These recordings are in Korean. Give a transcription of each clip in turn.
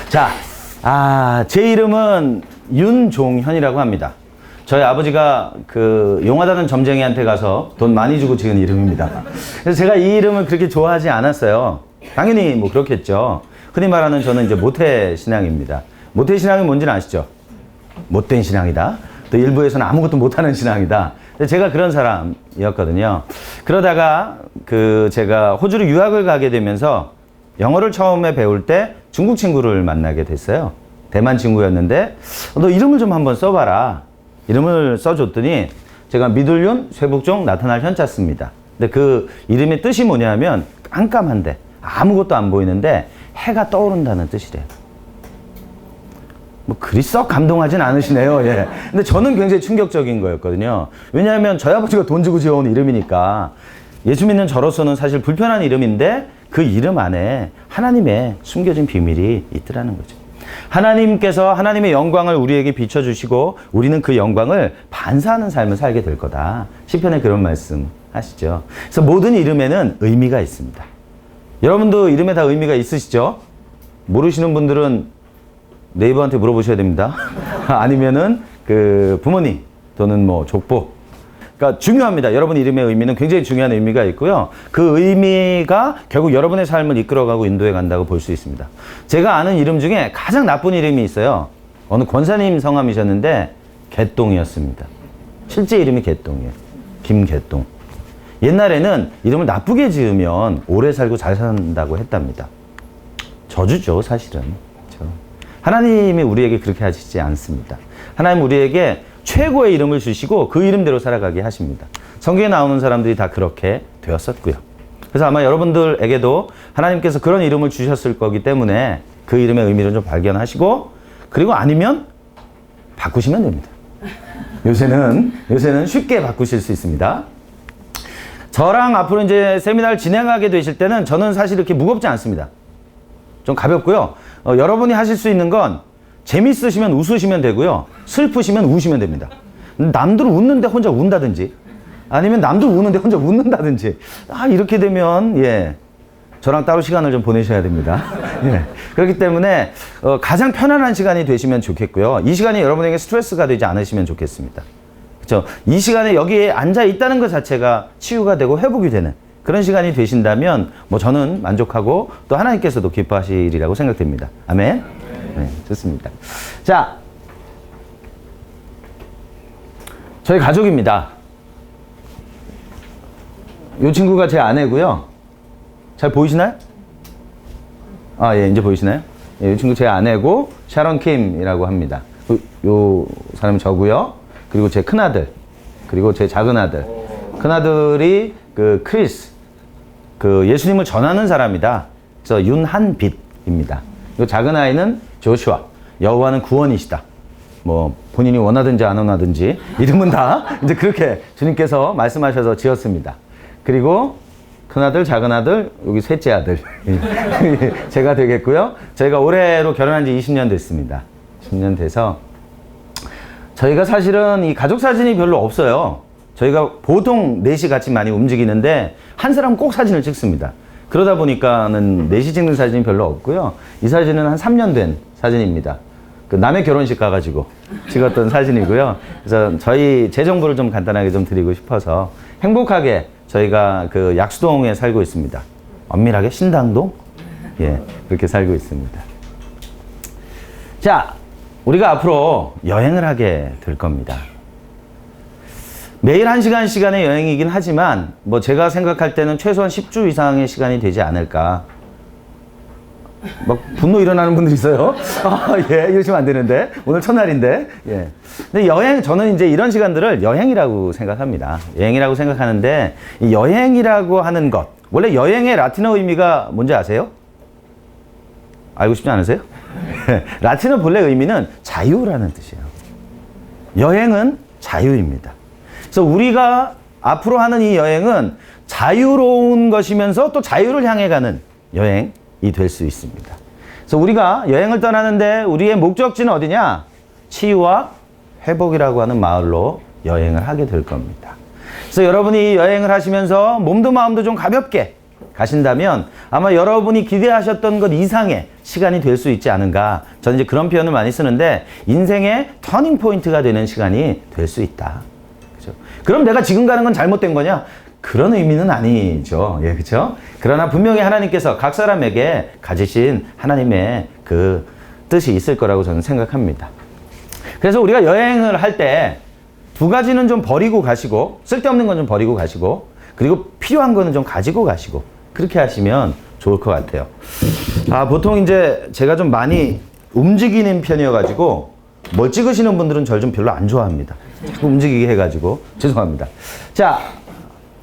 자, 제 이름은 윤종현이라고 합니다. 저희 아버지가 그 용하다는 점쟁이한테 가서 돈 많이 주고 지은 이름입니다. 그래서 제가 이 이름을 그렇게 좋아하지 않았어요. 당연히 뭐 그렇겠죠. 흔히 말하는 저는 이제 모태신앙입니다. 모태신앙이 뭔지는 아시죠? 못된 신앙이다. 또 일부에서는 아무것도 못하는 신앙이다. 근데 제가 그런 사람이었거든요. 그러다가 제가 호주로 유학을 가게 되면서 영어를 처음에 배울 때 중국 친구를 만나게 됐어요. 대만 친구였는데 너 이름을 좀 한번 써봐라. 이름을 써줬더니 제가 미들윤, 쇠북종, 나타날 현자 씁니다. 근데 그 이름의 뜻이 뭐냐면 깜깜한데 아무것도 안 보이는데 해가 떠오른다는 뜻이래요. 뭐 그리 썩 감동하진 않으시네요. 예. 근데 저는 굉장히 충격적인 거였거든요. 왜냐하면 저희 아버지가 돈 주고 지어온 이름이니까 예수 믿는 저로서는 사실 불편한 이름인데 그 이름 안에 하나님의 숨겨진 비밀이 있더라는 거죠. 하나님께서 하나님의 영광을 우리에게 비춰주시고 우리는 그 영광을 반사하는 삶을 살게 될 거다. 시편에 그런 말씀 하시죠. 그래서 모든 이름에는 의미가 있습니다. 여러분도 이름에 다 의미가 있으시죠? 모르시는 분들은 네이버한테 물어보셔야 됩니다. 아니면은 부모님 또는 뭐 족보. 그러니까 중요합니다. 여러분 이름의 의미는 굉장히 중요한 의미가 있고요. 그 의미가 결국 여러분의 삶을 이끌어가고 인도해 간다고 볼 수 있습니다. 제가 아는 이름 중에 가장 나쁜 이름이 있어요. 어느 권사님 성함이셨는데 개똥이었습니다. 실제 이름이 개똥이에요. 김개똥. 옛날에는 이름을 나쁘게 지으면 오래 살고 잘 산다고 했답니다. 저주죠, 사실은. 그렇죠? 하나님이 우리에게 그렇게 하시지 않습니다. 하나님 우리에게 최고의 이름을 주시고 그 이름대로 살아가게 하십니다. 성경에 나오는 사람들이 다 그렇게 되었었고요. 그래서 아마 여러분들에게도 하나님께서 그런 이름을 주셨을 거기 때문에 그 이름의 의미를 좀 발견하시고 그리고 아니면 바꾸시면 됩니다. 요새는 쉽게 바꾸실 수 있습니다. 저랑 앞으로 이제 세미나를 진행하게 되실 때는 저는 사실 이렇게 무겁지 않습니다. 좀 가볍고요. 여러분이 하실 수 있는 건 재밌으시면 웃으시면 되고요. 슬프시면 우시면 됩니다. 남들 웃는데 혼자 운다든지 아니면 남들 우는데 혼자 웃는다든지 이렇게 되면 저랑 따로 시간을 좀 보내셔야 됩니다. 그렇기 때문에 가장 편안한 시간이 되시면 좋겠고요. 이 시간이 여러분에게 스트레스가 되지 않으시면 좋겠습니다. 그렇죠? 이 시간에 여기에 앉아 있다는 것 자체가 치유가 되고 회복이 되는 그런 시간이 되신다면 뭐 저는 만족하고 또 하나님께서도 기뻐하시리라고 생각됩니다. 아멘. 네, 좋습니다. 자, 저희 가족입니다. 이 친구가 제 아내고요. 잘 보이시나요? 예, 이제 보이시나요? 이 친구 제 아내고 샤론 킴이라고 합니다. 요 사람이 저고요. 그리고 제 큰아들, 그리고 제 작은아들. 큰아들이 크리스, 예수님을 전하는 사람이다. 그래서 윤한빛입니다. 요 작은 아이는 조슈아, 여호와는 구원이시다. 뭐 본인이 원하든지 안 원하든지 이름은 다 이제 그렇게 주님께서 말씀하셔서 지었습니다. 그리고 큰아들, 작은아들, 여기 셋째 아들 제가 되겠고요. 저희가 올해로 결혼한 지 20년 됐습니다. 10년 돼서 저희가 사실은 이 가족 사진이 별로 없어요. 저희가 보통 넷이 같이 많이 움직이는데 한 사람 꼭 사진을 찍습니다. 그러다 보니까는 넷이 찍는 사진이 별로 없고요. 이 사진은 한 3년 된 사진입니다. 남의 결혼식 가가지고 찍었던 사진이고요. 그래서 제 정보를 좀 간단하게 좀 드리고 싶어서 행복하게 저희가 약수동에 살고 있습니다. 엄밀하게 신당동? 그렇게 살고 있습니다. 자, 우리가 앞으로 여행을 하게 될 겁니다. 매일 1시간의 여행이긴 하지만 뭐 제가 생각할 때는 최소한 10주 이상의 시간이 되지 않을까. 막 분노 일어나는 분들 있어요. 이러시면 안 되는데. 오늘 첫날인데. 근데 저는 이제 이런 시간들을 여행이라고 생각합니다. 여행이라고 생각하는데 이 여행이라고 하는 것. 원래 여행의 라틴어 의미가 뭔지 아세요? 알고 싶지 않으세요? 라틴어 본래 의미는 자유라는 뜻이에요. 여행은 자유입니다. 그래서 우리가 앞으로 하는 이 여행은 자유로운 것이면서 또 자유를 향해 가는 여행이 될 수 있습니다. 그래서 우리가 여행을 떠나는데 우리의 목적지는 어디냐? 치유와 회복이라고 하는 마을로 여행을 하게 될 겁니다. 그래서 여러분이 여행을 하시면서 몸도 마음도 좀 가볍게 가신다면 아마 여러분이 기대하셨던 것 이상의 시간이 될 수 있지 않은가. 저는 이제 그런 표현을 많이 쓰는데 인생의 터닝 포인트가 되는 시간이 될 수 있다. 그죠? 그럼 내가 지금 가는 건 잘못된 거냐? 그런 의미는 아니죠. 예, 그렇죠? 그러나 분명히 하나님께서 각 사람에게 가지신 하나님의 그 뜻이 있을 거라고 저는 생각합니다. 그래서 우리가 여행을 할 때 두 가지는 좀 버리고 가시고, 쓸데없는 건 좀 버리고 가시고, 그리고 필요한 거는 좀 가지고 가시고, 그렇게 하시면 좋을 것 같아요. 보통 이제 제가 좀 많이 움직이는 편이어가지고 뭘 찍으시는 분들은 저를 좀 별로 안 좋아합니다. 자꾸 움직이게 해가지고 죄송합니다. 자,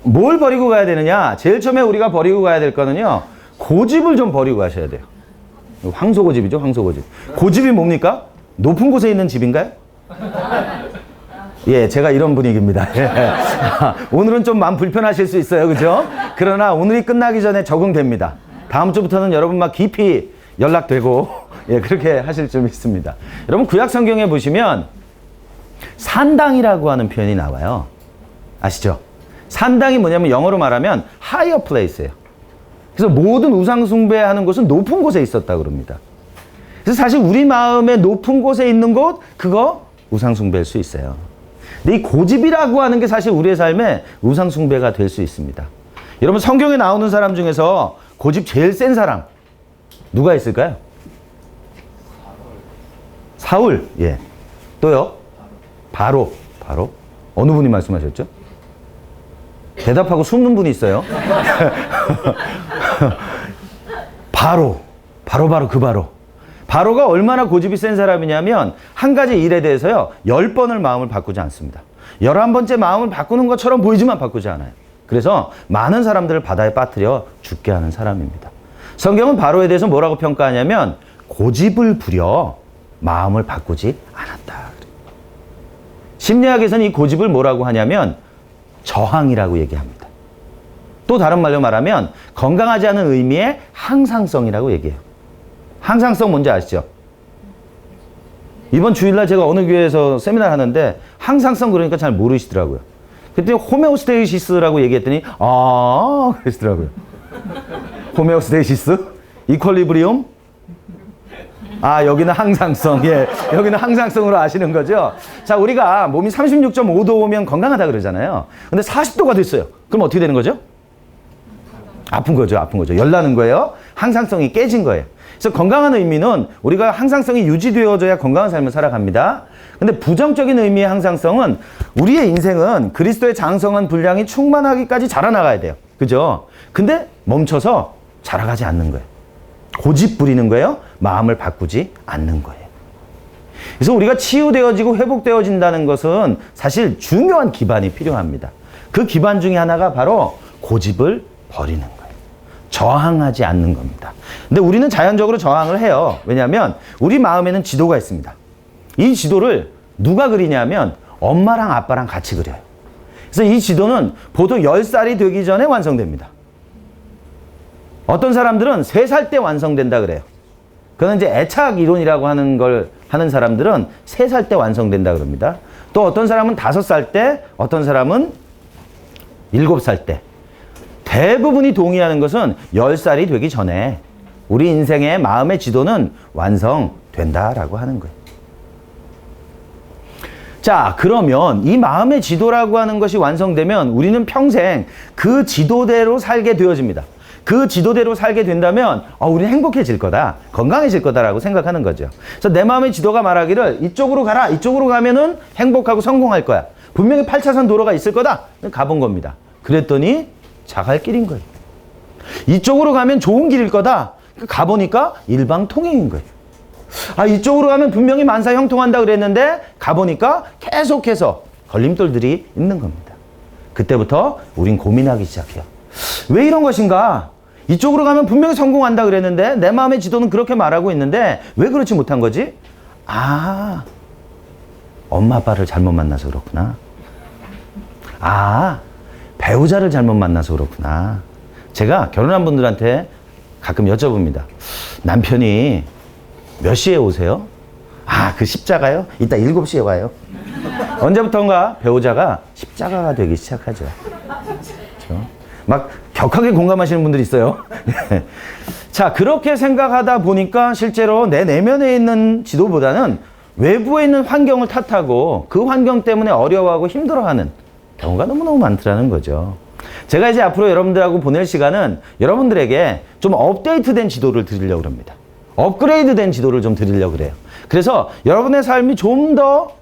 뭘 버리고 가야 되느냐? 제일 처음에 우리가 버리고 가야 될 거는요, 고집을 좀 버리고 가셔야 돼요. 황소고집이죠, 황소고집. 고집이 뭡니까? 높은 곳에 있는 집인가요? 예, 제가 이런 분위기입니다. 예. 오늘은 좀 마음 불편하실 수 있어요, 그죠? 그러나 오늘이 끝나기 전에 적응됩니다. 다음 주부터는 여러분 막 깊이 연락되고, 예, 그렇게 하실 줄 믿습니다. 여러분, 구약 성경에 보시면 산당이라고 하는 표현이 나와요. 아시죠? 산당이 뭐냐면 영어로 말하면 higher place예요. 그래서 모든 우상 숭배하는 곳은 높은 곳에 있었다 그럽니다. 그래서 사실 우리 마음의 높은 곳에 있는 곳, 그거 우상 숭배일 수 있어요. 근데 이 고집이라고 하는 게 사실 우리의 삶에 우상 숭배가 될 수 있습니다. 여러분, 성경에 나오는 사람 중에서 고집 제일 센 사람 누가 있을까요? 사울. 예. 또요? 바로. 어느 분이 말씀하셨죠? 대답하고 숨는 분이 있어요. 바로 그 바로. 바로가 얼마나 고집이 센 사람이냐면 한 가지 일에 대해서요 10번을 마음을 바꾸지 않습니다. 11번째 마음을 바꾸는 것처럼 보이지만 바꾸지 않아요. 그래서 많은 사람들을 바다에 빠뜨려 죽게 하는 사람입니다. 성경은 바로에 대해서 뭐라고 평가하냐면 고집을 부려 마음을 바꾸지 않았다. 심리학에서는 이 고집을 뭐라고 하냐면 저항이라고 얘기합니다. 또 다른 말로 말하면 건강하지 않은 의미의 항상성이라고 얘기해요. 항상성 뭔지 아시죠? 이번 주일날 제가 어느 교회에서 세미나를 하는데 항상성 그러니까 잘 모르시더라고요. 그때 호메오스테이시스라고 얘기했더니 그러시더라고요. 호메오스테이시스? 이퀄리브리움? 여기는 항상성. 예, 여기는 항상성으로 아시는 거죠. 자, 우리가 몸이 36.5도 오면 건강하다 그러잖아요. 근데 40도가 됐어요. 그럼 어떻게 되는 거죠? 아픈 거죠. 열나는 거예요. 항상성이 깨진 거예요. 그래서 건강한 의미는 우리가 항상성이 유지되어져야 건강한 삶을 살아갑니다. 근데 부정적인 의미의 항상성은 우리의 인생은 그리스도의 장성한 분량이 충만하기까지 자라나가야 돼요. 그죠? 근데 멈춰서 자라가지 않는 거예요. 고집 부리는 거예요. 마음을 바꾸지 않는 거예요. 그래서 우리가 치유되어지고 회복되어진다는 것은 사실 중요한 기반이 필요합니다. 그 기반 중에 하나가 바로 고집을 버리는 거예요. 저항하지 않는 겁니다. 근데 우리는 자연적으로 저항을 해요. 왜냐하면 우리 마음에는 지도가 있습니다. 이 지도를 누가 그리냐면 엄마랑 아빠랑 같이 그려요. 그래서 이 지도는 보통 10살이 되기 전에 완성됩니다. 어떤 사람들은 3살 때 완성된다 그래요. 그건 이제 애착 이론이라고 하는 걸 하는 사람들은 3살 때 완성된다 그럽니다. 또 어떤 사람은 5살 때, 어떤 사람은 7살 때. 대부분이 동의하는 것은 10살이 되기 전에 우리 인생의 마음의 지도는 완성된다라고 하는 거예요. 자, 그러면 이 마음의 지도라고 하는 것이 완성되면 우리는 평생 그 지도대로 살게 되어집니다. 그 지도대로 살게 된다면 우리는 행복해질 거다, 건강해질 거다라고 생각하는 거죠. 그래서 내 마음의 지도가 말하기를 이쪽으로 가라, 이쪽으로 가면은 행복하고 성공할 거야. 분명히 8차선 도로가 있을 거다. 가본 겁니다. 그랬더니 자갈길인 거예요. 이쪽으로 가면 좋은 길일 거다. 가보니까 일방통행인 거예요. 이쪽으로 가면 분명히 만사 형통한다 그랬는데 가보니까 계속해서 걸림돌들이 있는 겁니다. 그때부터 우린 고민하기 시작해요. 왜 이런 것인가? 이쪽으로 가면 분명히 성공한다 그랬는데 내 마음의 지도는 그렇게 말하고 있는데 왜 그렇지 못한 거지? 엄마 아빠를 잘못 만나서 그렇구나. 배우자를 잘못 만나서 그렇구나. 제가 결혼한 분들한테 가끔 여쭤봅니다. 남편이 몇 시에 오세요? 그 십자가요? 이따 7시에 와요. 언제부턴가 배우자가 십자가가 되기 시작하죠. 그렇죠? 막 격하게 공감하시는 분들이 있어요. 자, 그렇게 생각하다 보니까 실제로 내 내면에 있는 지도보다는 외부에 있는 환경을 탓하고 그 환경 때문에 어려워하고 힘들어하는 경우가 너무너무 많더라는 거죠. 제가 이제 앞으로 여러분들하고 보낼 시간은 여러분들에게 좀 업데이트된 지도를 드리려고 합니다. 업그레이드된 지도를 좀 드리려고 그래요. 그래서 여러분의 삶이 좀 더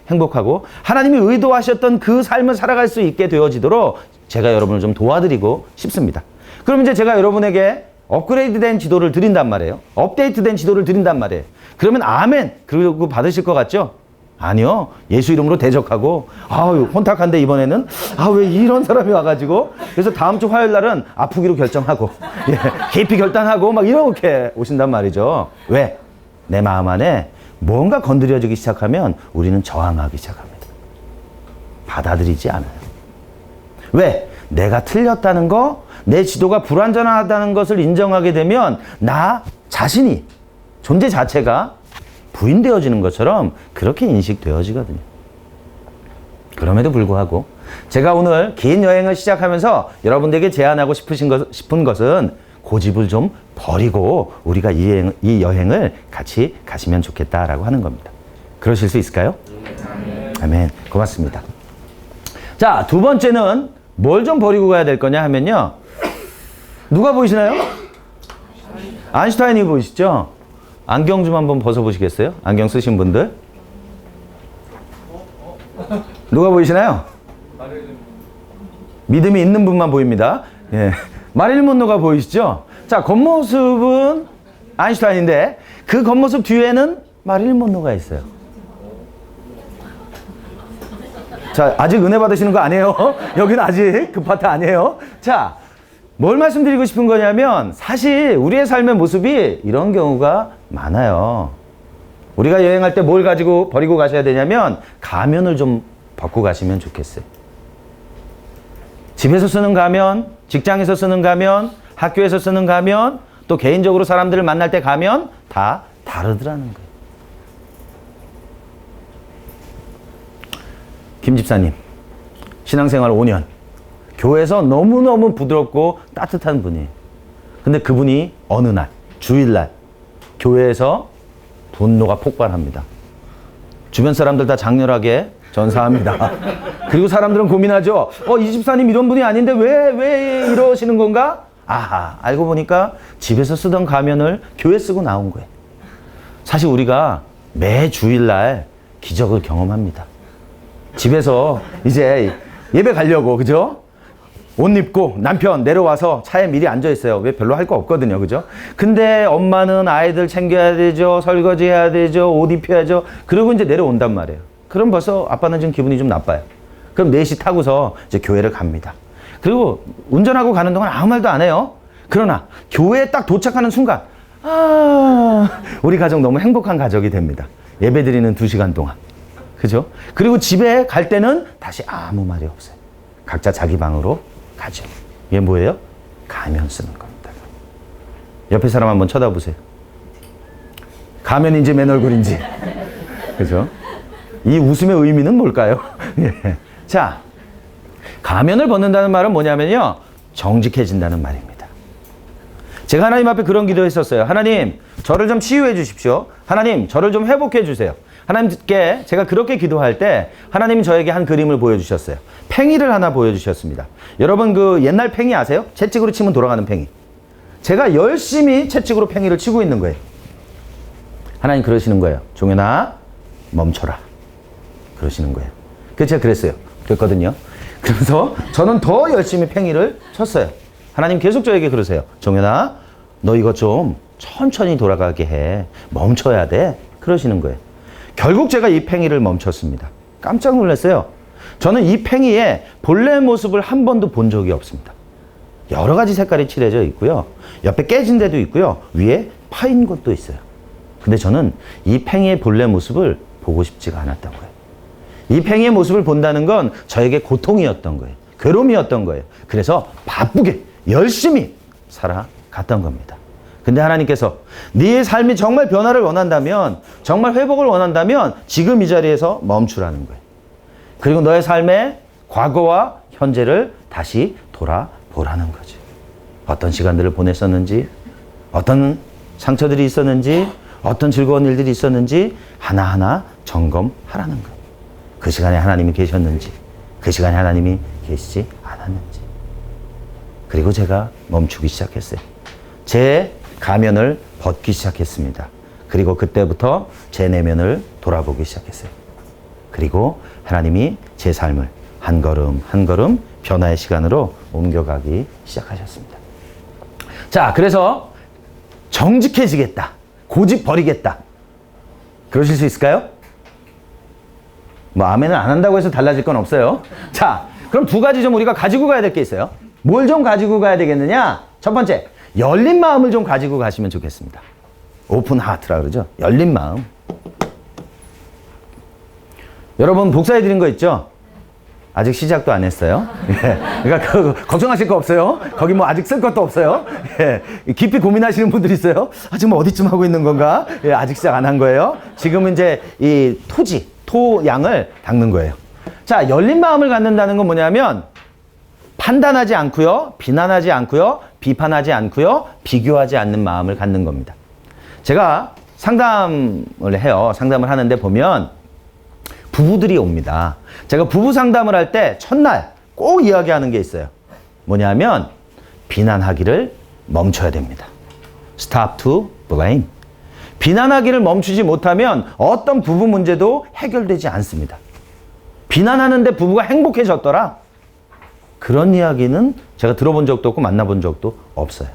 행복하고 하나님이 의도하셨던 그 삶을 살아갈 수 있게 되어지도록 제가 여러분을 좀 도와드리고 싶습니다. 그럼 이제 제가 여러분에게 업그레이드된 지도를 드린단 말이에요. 업데이트된 지도를 드린단 말이에요. 그러면 아멘 그러고 받으실 것 같죠? 아니요. 예수 이름으로 대적하고 아유 혼탁한데 이번에는 왜 이런 사람이 와가지고 그래서 다음 주 화요일 날은 아프기로 결정하고 깊이 결단하고 막 이렇게 오신단 말이죠. 왜? 내 마음 안에 뭔가 건드려지기 시작하면 우리는 저항하기 시작합니다. 받아들이지 않아요. 왜? 내가 틀렸다는 거, 내 지도가 불완전하다는 것을 인정하게 되면 나 자신이, 존재 자체가 부인되어지는 것처럼 그렇게 인식되어지거든요. 그럼에도 불구하고 제가 오늘 긴 여행을 시작하면서 여러분들에게 제안하고 싶은 것은 고집을 좀 버리고 우리가 이 여행을 같이 가시면 좋겠다라고 하는 겁니다. 그러실 수 있을까요? 아멘. 고맙습니다. 자, 두 번째는 뭘 좀 버리고 가야 될 거냐 하면요. 누가 보이시나요? 아인슈타인이 보이시죠? 안경 좀 한번 벗어보시겠어요? 안경 쓰신 분들. 누가 보이시나요? 믿음이 있는 분만 보입니다. 예. 마릴린 먼로가 보이시죠? 자, 겉모습은 아인슈타인인데 그 겉모습 뒤에는 마릴린 먼로가 있어요. 자, 아직 은혜 받으시는 거 아니에요? 여기는 아직 그 파트 아니에요. 자, 뭘 말씀드리고 싶은 거냐면 사실 우리의 삶의 모습이 이런 경우가 많아요. 우리가 여행할 때 뭘 가지고 버리고 가셔야 되냐면 가면을 좀 벗고 가시면 좋겠어요. 집에서 쓰는 가면, 직장에서 쓰는 가면, 학교에서 쓰는 가면, 또 개인적으로 사람들을 만날 때 가면 다 다르더라는 거예요. 김 집사님, 신앙생활 5년. 교회에서 너무너무 부드럽고 따뜻한 분이에요. 근데 그분이 어느 날, 주일날, 교회에서 분노가 폭발합니다. 주변 사람들 다 장렬하게 전사합니다. 그리고 사람들은 고민하죠. 이 집사님 이런 분이 아닌데 왜 이러시는 건가? 아하, 알고 보니까 집에서 쓰던 가면을 교회 쓰고 나온 거예요. 사실 우리가 매 주일날 기적을 경험합니다. 집에서 이제 예배 가려고, 그죠? 옷 입고 남편 내려와서 차에 미리 앉아있어요. 왜 별로 할 거 없거든요. 그죠? 근데 엄마는 아이들 챙겨야 되죠. 설거지 해야 되죠. 옷 입혀야죠. 그러고 이제 내려온단 말이에요. 그럼 벌써 아빠는 지금 기분이 좀 나빠요. 그럼 4시 타고서 이제 교회를 갑니다. 그리고 운전하고 가는 동안 아무 말도 안 해요. 그러나 교회에 딱 도착하는 순간 우리 가족 너무 행복한 가족이 됩니다. 예배 드리는 2시간 동안. 그죠? 그리고 집에 갈 때는 다시 아무 말이 없어요. 각자 자기 방으로 가죠. 이게 뭐예요? 가면 쓰는 겁니다. 옆에 사람 한번 쳐다보세요. 가면인지 맨 얼굴인지. 그죠? 이 웃음의 의미는 뭘까요? 예. 자, 가면을 벗는다는 말은 뭐냐면요. 정직해진다는 말입니다. 제가 하나님 앞에 그런 기도했었어요. 하나님, 저를 좀 치유해 주십시오. 하나님, 저를 좀 회복해 주세요. 하나님께 제가 그렇게 기도할 때 하나님이 저에게 한 그림을 보여주셨어요. 팽이를 하나 보여주셨습니다. 여러분 그 옛날 팽이 아세요? 채찍으로 치면 돌아가는 팽이. 제가 열심히 채찍으로 팽이를 치고 있는 거예요. 하나님 그러시는 거예요. 종현아, 멈춰라. 그러시는 거예요. 그래서 제가 그랬거든요. 그래서 저는 더 열심히 팽이를 쳤어요. 하나님 계속 저에게 그러세요. 종현아, 너 이거 좀 천천히 돌아가게 해. 멈춰야 돼. 그러시는 거예요. 결국 제가 이 팽이를 멈췄습니다. 깜짝 놀랐어요. 저는 이 팽이의 본래 모습을 한 번도 본 적이 없습니다. 여러 가지 색깔이 칠해져 있고요. 옆에 깨진 데도 있고요. 위에 파인 것도 있어요. 근데 저는 이 팽이의 본래 모습을 보고 싶지가 않았던 거예요. 이 팽이의 모습을 본다는 건 저에게 고통이었던 거예요. 괴로움이었던 거예요. 그래서 바쁘게 열심히 살아갔던 겁니다. 근데 하나님께서 네 삶이 정말 변화를 원한다면, 정말 회복을 원한다면 지금 이 자리에서 멈추라는 거예요. 그리고 너의 삶의 과거와 현재를 다시 보라는 거지. 어떤 시간들을 보냈었는지, 어떤 상처들이 있었는지, 어떤 즐거운 일들이 있었는지 하나하나 점검하라는 거예요. 그 시간에 하나님이 계셨는지, 그 시간에 하나님이 계시지 않았는지. 그리고 제가 멈추기 시작했어요. 제 가면을 벗기 시작했습니다. 그리고 그때부터 제 내면을 돌아보기 시작했어요. 그리고 하나님이 제 삶을 한 걸음 한 걸음 변화의 시간으로 옮겨가기 시작하셨습니다. 자, 그래서 정직해지겠다. 고집 버리겠다. 그러실 수 있을까요? 뭐 아멘을 안 한다고 해서 달라질 건 없어요. 자, 그럼 두 가지 좀 우리가 가지고 가야 될 게 있어요. 뭘 좀 가지고 가야 되겠느냐? 첫 번째, 열린 마음을 좀 가지고 가시면 좋겠습니다. 오픈 하트라 그러죠. 열린 마음. 여러분 복사해 드린 거 있죠? 아직 시작도 안 했어요. 예. 그러니까 걱정하실 거 없어요. 거기 뭐 아직 쓸 것도 없어요. 예. 깊이 고민하시는 분들 있어요. 아, 지금 어디쯤 하고 있는 건가? 예, 아직 시작 안 한 거예요. 지금은 이제 이 토양을 닦는 거예요. 자, 열린 마음을 갖는다는 건 뭐냐면 판단하지 않고요, 비난하지 않고요, 비판하지 않고요, 비교하지 않는 마음을 갖는 겁니다. 제가 상담을 해요. 상담을 하는데 보면 부부들이 옵니다. 제가 부부 상담을 할 때 첫날 꼭 이야기하는 게 있어요. 뭐냐면 비난하기를 멈춰야 됩니다. Stop to blame. 비난하기를 멈추지 못하면 어떤 부부 문제도 해결되지 않습니다. 비난하는데 부부가 행복해졌더라? 그런 이야기는 제가 들어본 적도 없고 만나본 적도 없어요.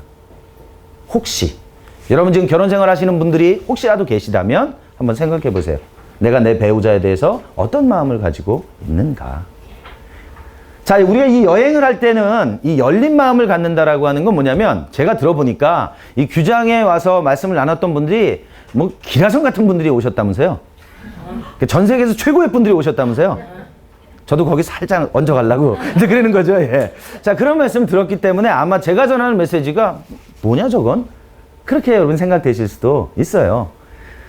혹시 여러분 지금 결혼 생활 하시는 분들이 혹시라도 계시다면 한번 생각해 보세요. 내가 내 배우자에 대해서 어떤 마음을 가지고 있는가? 자, 우리가 이 여행을 할 때는 이 열린 마음을 갖는다라고 하는 건 뭐냐면 제가 들어보니까 이 규장에 와서 말씀을 나눴던 분들이 뭐 기라성 같은 분들이 오셨다면서요. 전 세계에서 최고의 분들이 오셨다면서요. 저도 거기 살짝 얹어가려고 이제 그러는 거죠. 예. 자, 그런 말씀을 들었기 때문에 아마 제가 전하는 메시지가 뭐냐 저건? 그렇게 여러분 생각되실 수도 있어요.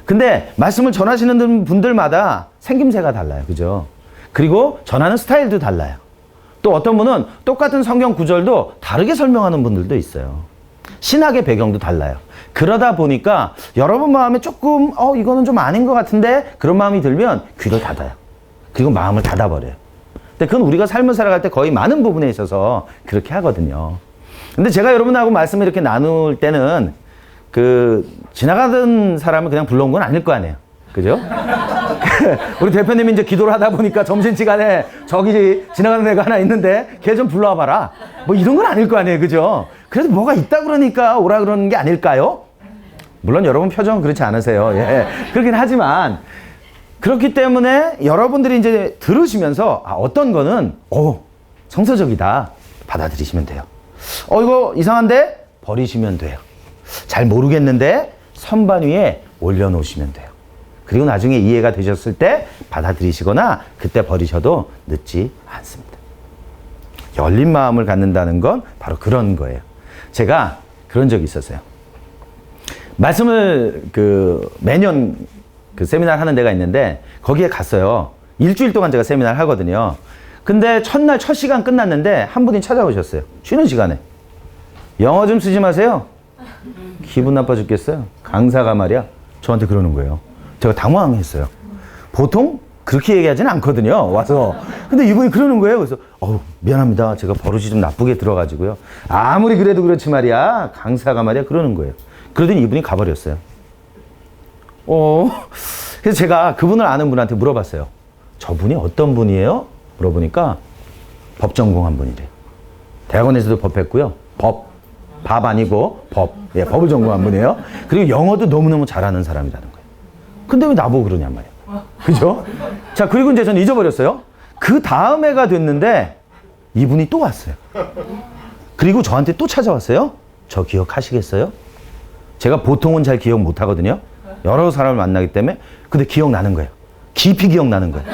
근데 말씀을 전하시는 분들마다 생김새가 달라요. 그죠? 그리고 전하는 스타일도 달라요. 또 어떤 분은 똑같은 성경 구절도 다르게 설명하는 분들도 있어요. 신학의 배경도 달라요. 그러다 보니까 여러분 마음에 조금 이거는 좀 아닌 것 같은데 그런 마음이 들면 귀를 닫아요. 그리고 마음을 닫아버려요. 근데 그건 우리가 삶을 살아갈 때 거의 많은 부분에 있어서 그렇게 하거든요. 근데 제가 여러분하고 말씀을 이렇게 나눌 때는 지나가던 사람을 그냥 불러온 건 아닐 거 아니에요. 그죠? 우리 대표님이 이제 기도를 하다 보니까 점심시간에 저기 지나가는 애가 하나 있는데 걔 좀 불러와 봐라. 뭐 이런 건 아닐 거 아니에요. 그죠? 그래도 뭐가 있다 그러니까 오라 그러는 게 아닐까요? 물론 여러분 표정은 그렇지 않으세요. 예. 그렇긴 하지만 그렇기 때문에 여러분들이 이제 들으시면서 어떤 거는 성서적이다 받아들이시면 돼요. 이거 이상한데 버리시면 돼요. 잘 모르겠는데 선반 위에 올려놓으시면 돼요. 그리고 나중에 이해가 되셨을 때 받아들이시거나 그때 버리셔도 늦지 않습니다. 열린 마음을 갖는다는 건 바로 그런 거예요. 제가 그런 적이 있었어요. 말씀을 매년 세미나를 하는 데가 있는데 거기에 갔어요. 일주일 동안 제가 세미나를 하거든요. 근데 첫날 첫 시간 끝났는데 한 분이 찾아오셨어요. 쉬는 시간에. 영어 좀 쓰지 마세요. 기분 나빠 죽겠어요. 강사가 말이야 저한테 그러는 거예요. 제가 당황했어요. 보통 그렇게 얘기하지는 않거든요. 와서. 근데 이분이 그러는 거예요. 그래서 미안합니다. 제가 버릇이 좀 나쁘게 들어가지고요. 아무리 그래도 그렇지 말이야. 강사가 말이야 그러는 거예요. 그러더니 이분이 가버렸어요. 그래서 제가 그분을 아는 분한테 물어봤어요. 저분이 어떤 분이에요? 물어보니까 법 전공한 분이래요. 대학원에서도 법했고요. 밥 아니고 법. 예, 법을 전공한 분이에요. 그리고 영어도 너무너무 잘하는 사람이라는 거예요. 근데 왜 나보고 그러냔 말이에요. 그죠? 자, 그리고 이제 저는 잊어버렸어요. 그 다음 해가 됐는데 이분이 또 왔어요. 그리고 저한테 또 찾아왔어요. 저 기억하시겠어요? 제가 보통은 잘 기억 못 하거든요. 여러 사람을 만나기 때문에. 근데 기억나는 거예요. 깊이 기억나는 거예요.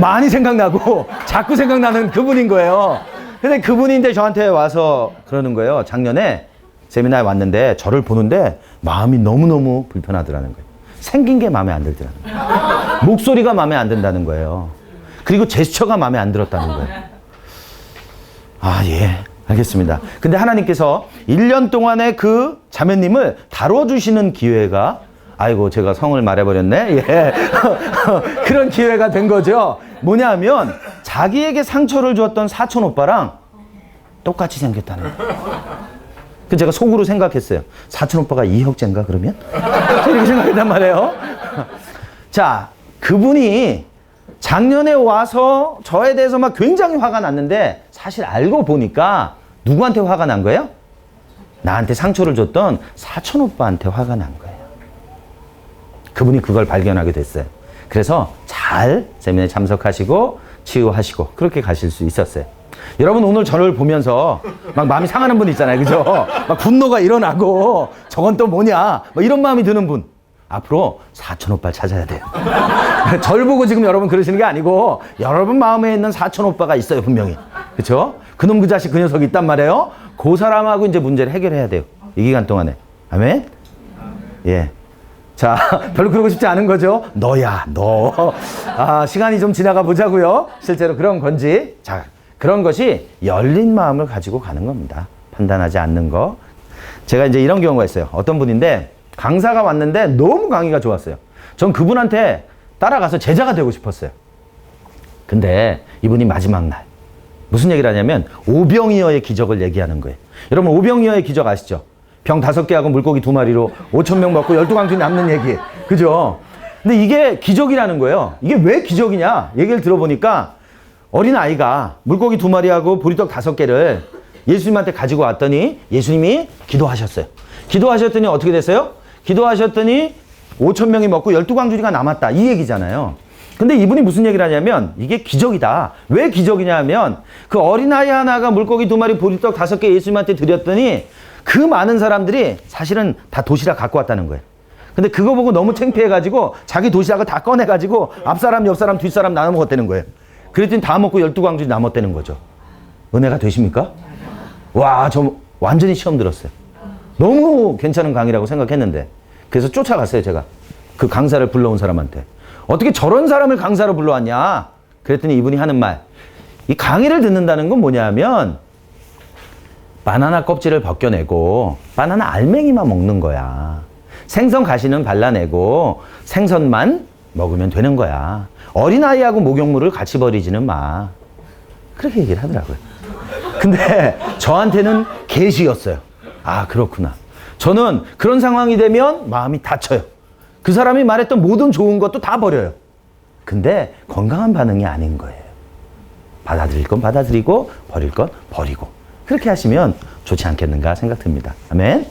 많이 생각나고 자꾸 생각나는 그분인 거예요. 근데 그분이 이제 저한테 와서 그러는 거예요. 작년에 세미나에 왔는데 저를 보는데 마음이 너무너무 불편하더라는 거예요. 생긴 게 마음에 안 들더라는 거예요. 목소리가 마음에 안 든다는 거예요. 그리고 제스처가 마음에 안 들었다는 거예요. 아, 예. 알겠습니다. 근데 하나님께서 1년 동안의 그 자매님을 다뤄주시는 기회가, 아이고, 제가 성을 말해버렸네. 예. 그런 기회가 된 거죠. 뭐냐면, 자기에게 상처를 주었던 사촌 오빠랑 똑같이 생겼다는 거예요. 그 제가 속으로 생각했어요. 사촌 오빠가 이혁재인가, 그러면? 이렇게 생각했단 말이에요. 자, 그분이 작년에 와서 저에 대해서 막 굉장히 화가 났는데 사실 알고 보니까 누구한테 화가 난 거예요? 나한테 상처를 줬던 사촌 오빠한테 화가 난 거예요. 그분이 그걸 발견하게 됐어요. 그래서 잘 세미나에 참석하시고 치유하시고 그렇게 가실 수 있었어요. 여러분 오늘 저를 보면서 막 마음이 상하는 분 있잖아요. 그죠? 막 분노가 일어나고 저건 또 뭐냐 뭐 이런 마음이 드는 분. 앞으로 사촌 오빠를 찾아야 돼요. 절 보고 지금 여러분 그러시는 게 아니고 여러분 마음에 있는 사촌 오빠가 있어요. 분명히. 그렇죠? 그놈 그 자식 그 녀석이 있단 말이에요. 그 사람하고 이제 문제를 해결해야 돼요. 이 기간 동안에. 아멘? 예. 자, 별로 그러고 싶지 않은 거죠? 너야, 너. 아, 시간이 좀 지나가 보자고요. 실제로 그런 건지. 자, 그런 것이 열린 마음을 가지고 가는 겁니다. 판단하지 않는 거. 제가 이제 이런 경우가 있어요. 어떤 분인데 강사가 왔는데 너무 강의가 좋았어요. 전 그분한테 따라가서 제자가 되고 싶었어요. 근데 이분이 마지막 날 무슨 얘기를 하냐면 오병이어의 기적을 얘기하는 거예요. 여러분 오병이어의 기적 아시죠? 병 5개하고 물고기 2마리로 5,000명 먹고 12광주 남는 얘기. 그죠? 근데 이게 기적이라는 거예요. 이게 왜 기적이냐? 얘기를 들어보니까 어린아이가 물고기 2마리하고 보리떡 5개를 예수님한테 가지고 왔더니 예수님이 기도하셨어요. 기도하셨더니 어떻게 됐어요? 기도하셨더니 5,000명이 먹고 12광주리가 남았다. 이 얘기잖아요. 근데 이분이 무슨 얘기를 하냐면 이게 기적이다. 왜 기적이냐 하면 그 어린아이 하나가 물고기 2마리 보리떡 5개 예수님한테 드렸더니 그 많은 사람들이 사실은 다 도시락 갖고 왔다는 거예요. 근데 그거 보고 너무 창피해가지고 자기 도시락을 다 꺼내가지고 앞사람, 옆사람, 뒷사람 나눠 먹었다는 거예요. 그랬더니 다 먹고 12광주리 남았다는 거죠. 은혜가 되십니까? 와, 저 완전히 시험 들었어요. 너무 괜찮은 강의라고 생각했는데 그래서 쫓아갔어요. 제가 그 강사를 불러온 사람한테 어떻게 저런 사람을 강사로 불러왔냐 그랬더니 이분이 하는 말, 이 강의를 듣는다는 건 뭐냐면 바나나 껍질을 벗겨내고 바나나 알맹이만 먹는 거야. 생선 가시는 발라내고 생선만 먹으면 되는 거야. 어린아이하고 목욕물을 같이 버리지는 마. 그렇게 얘기를 하더라고요. 근데 저한테는 계시였어요. 아, 그렇구나. 저는 그런 상황이 되면 마음이 다쳐요. 그 사람이 말했던 모든 좋은 것도 다 버려요. 근데 건강한 반응이 아닌 거예요. 받아들일 건 받아들이고 버릴 건 버리고 그렇게 하시면 좋지 않겠는가 생각됩니다. 아멘.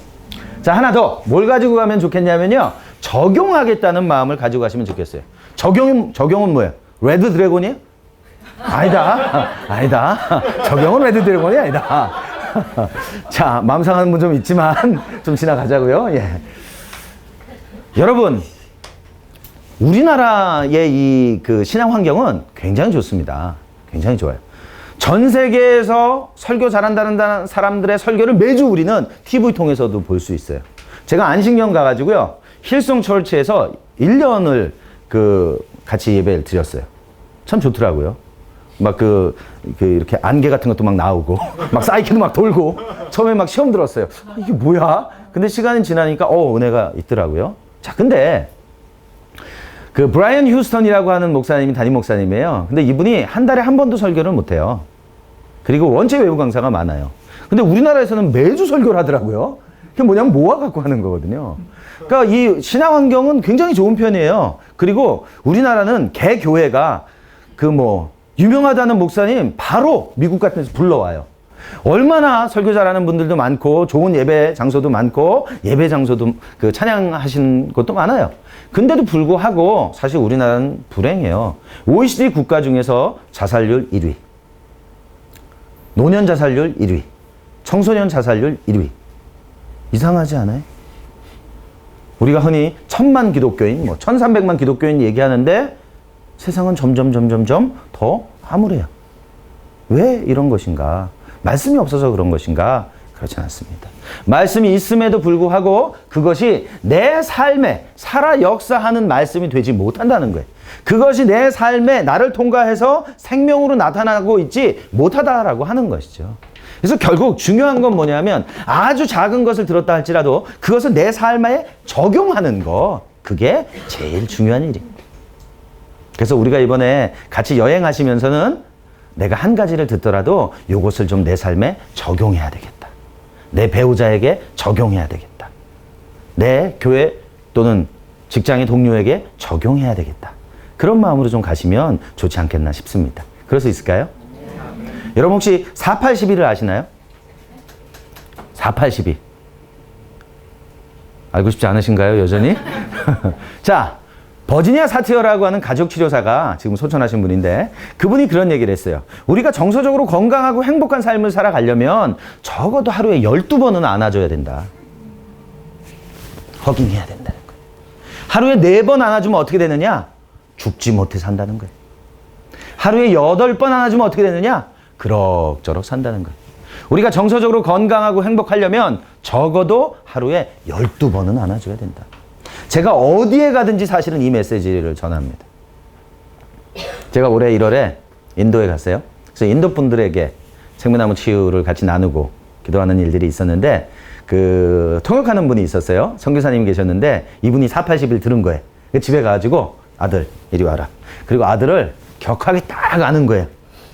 자, 하나 더 뭘 가지고 가면 좋겠냐면요. 적용하겠다는 마음을 가지고 가시면 좋겠어요. 적용은 뭐예요? 레드 드래곤이에요? 아니다. 아니다. 적용은 레드 드래곤이 아니다. 자, 마음 상하는 분 좀 있지만 좀 지나가자고요. 예. 여러분, 우리나라의 이 그 신앙 환경은 굉장히 좋습니다. 굉장히 좋아요. 전 세계에서 설교 잘한다는 사람들의 설교를 매주 우리는 TV 통해서도 볼 수 있어요. 제가 안식년 가가지고요. 힐송 철치에서 1년을 같이 예배를 드렸어요. 참 좋더라고요. 막 이렇게 안개 같은 것도 막 나오고, 막 사이키도 막 돌고, 처음에 막 시험 들었어요. 이게 뭐야? 근데 시간이 지나니까, 은혜가 있더라고요. 자, 근데, 브라이언 휴스턴이라고 하는 목사님이 담임 목사님이에요. 근데 이분이 한 달에 한 번도 설교를 못 해요. 그리고 원체 외부 강사가 많아요. 근데 우리나라에서는 매주 설교를 하더라고요. 그게 뭐냐면 모아갖고 하는 거거든요. 그러니까 이 신앙 환경은 굉장히 좋은 편이에요. 그리고 우리나라는 개교회가 유명하다는 목사님 바로 미국 같은 데서 불러와요. 얼마나 설교 잘하는 분들도 많고 좋은 예배 장소도 많고 예배 장소도 찬양하신 것도 많아요. 근데도 불구하고 사실 우리나라는 불행해요. OECD 국가 중에서 자살률 1위, 노년 자살률 1위, 청소년 자살률 1위. 이상하지 않아요? 우리가 흔히 1,000만 기독교인, 1,300만 기독교인 얘기하는데 세상은 점점 더 암울해요. 왜 이런 것인가? 말씀이 없어서 그런 것인가? 그렇지 않습니다. 말씀이 있음에도 불구하고 그것이 내 삶에 살아 역사하는 말씀이 되지 못한다는 거예요. 그것이 내 삶에 나를 통과해서 생명으로 나타나고 있지 못하다라고 하는 것이죠. 그래서 결국 중요한 건 뭐냐면 아주 작은 것을 들었다 할지라도 그것을 내 삶에 적용하는 거, 그게 제일 중요한 일입니다. 그래서 우리가 이번에 같이 여행하시면서는 내가 한 가지를 듣더라도 이것을 좀 내 삶에 적용해야 되겠다. 내 배우자에게 적용해야 되겠다. 내 교회 또는 직장의 동료에게 적용해야 되겠다. 그런 마음으로 좀 가시면 좋지 않겠나 싶습니다. 그럴 수 있을까요? 여러분 혹시 4812를 아시나요? 4812. 알고 싶지 않으신가요, 여전히? 자, 버지니아 사티어라고 하는 가족치료사가 지금 소천하신 분인데 그분이 그런 얘기를 했어요. 우리가 정서적으로 건강하고 행복한 삶을 살아가려면 적어도 하루에 12번은 안아줘야 된다. 허깅해야 된다는 거예요. 하루에 4번 안아주면 어떻게 되느냐? 죽지 못해 산다는 거예요. 하루에 8번 안아주면 어떻게 되느냐? 그럭저럭 산다는 거예요. 우리가 정서적으로 건강하고 행복하려면 적어도 하루에 12번은 안아줘야 된다. 제가 어디에 가든지 사실은 이 메시지를 전합니다. 제가 올해 1월에 인도에 갔어요. 그래서 인도 분들에게 생명나무 치유를 같이 나누고 기도하는 일들이 있었는데 그 통역하는 분이 있었어요. 선교사님이 계셨는데 이분이 4810을 들은 거예요. 집에 가가지고 아들 이리 와라. 그리고 아들을 격하게 딱 안은 거예요.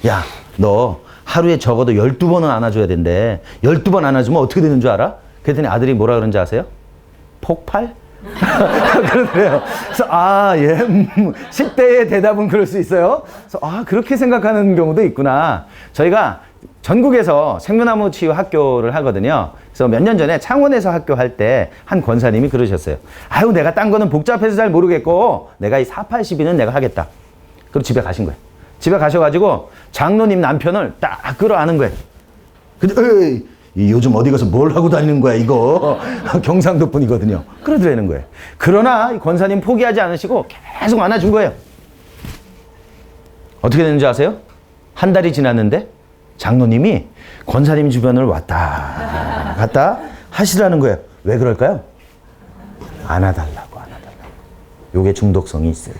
야, 너 하루에 적어도 12번은 안아줘야 된대. 12번 안아주면 어떻게 되는 줄 알아? 그랬더니 아들이 뭐라 그런지 아세요? 폭발? 그러더래요. 그래서 예, 10대의 대답은 그럴 수 있어요. 그래서 그렇게 생각하는 경우도 있구나. 저희가 전국에서 생명나무 치유 학교를 하거든요. 그래서 몇 년 전에 창원에서 학교할 때 한 권사님이 그러셨어요. 아유, 내가 딴 거는 복잡해서 잘 모르겠고 내가 이 4812는 내가 하겠다. 그럼 집에 가신 거예요. 집에 가셔가지고 장로님 남편을 딱 끌어안은 거예요. 근데 요즘 어디 가서 뭘 하고 다니는 거야 이거. 경상도 분이거든요. 그러더라는 거예요. 그러나 이 권사님 포기하지 않으시고 계속 안아준 거예요. 어떻게 됐는지 아세요? 한 달이 지났는데 장로님이 권사님 주변을 왔다 갔다 하시라는 거예요. 왜 그럴까요? 안아달라고. 요게 중독성이 있어요.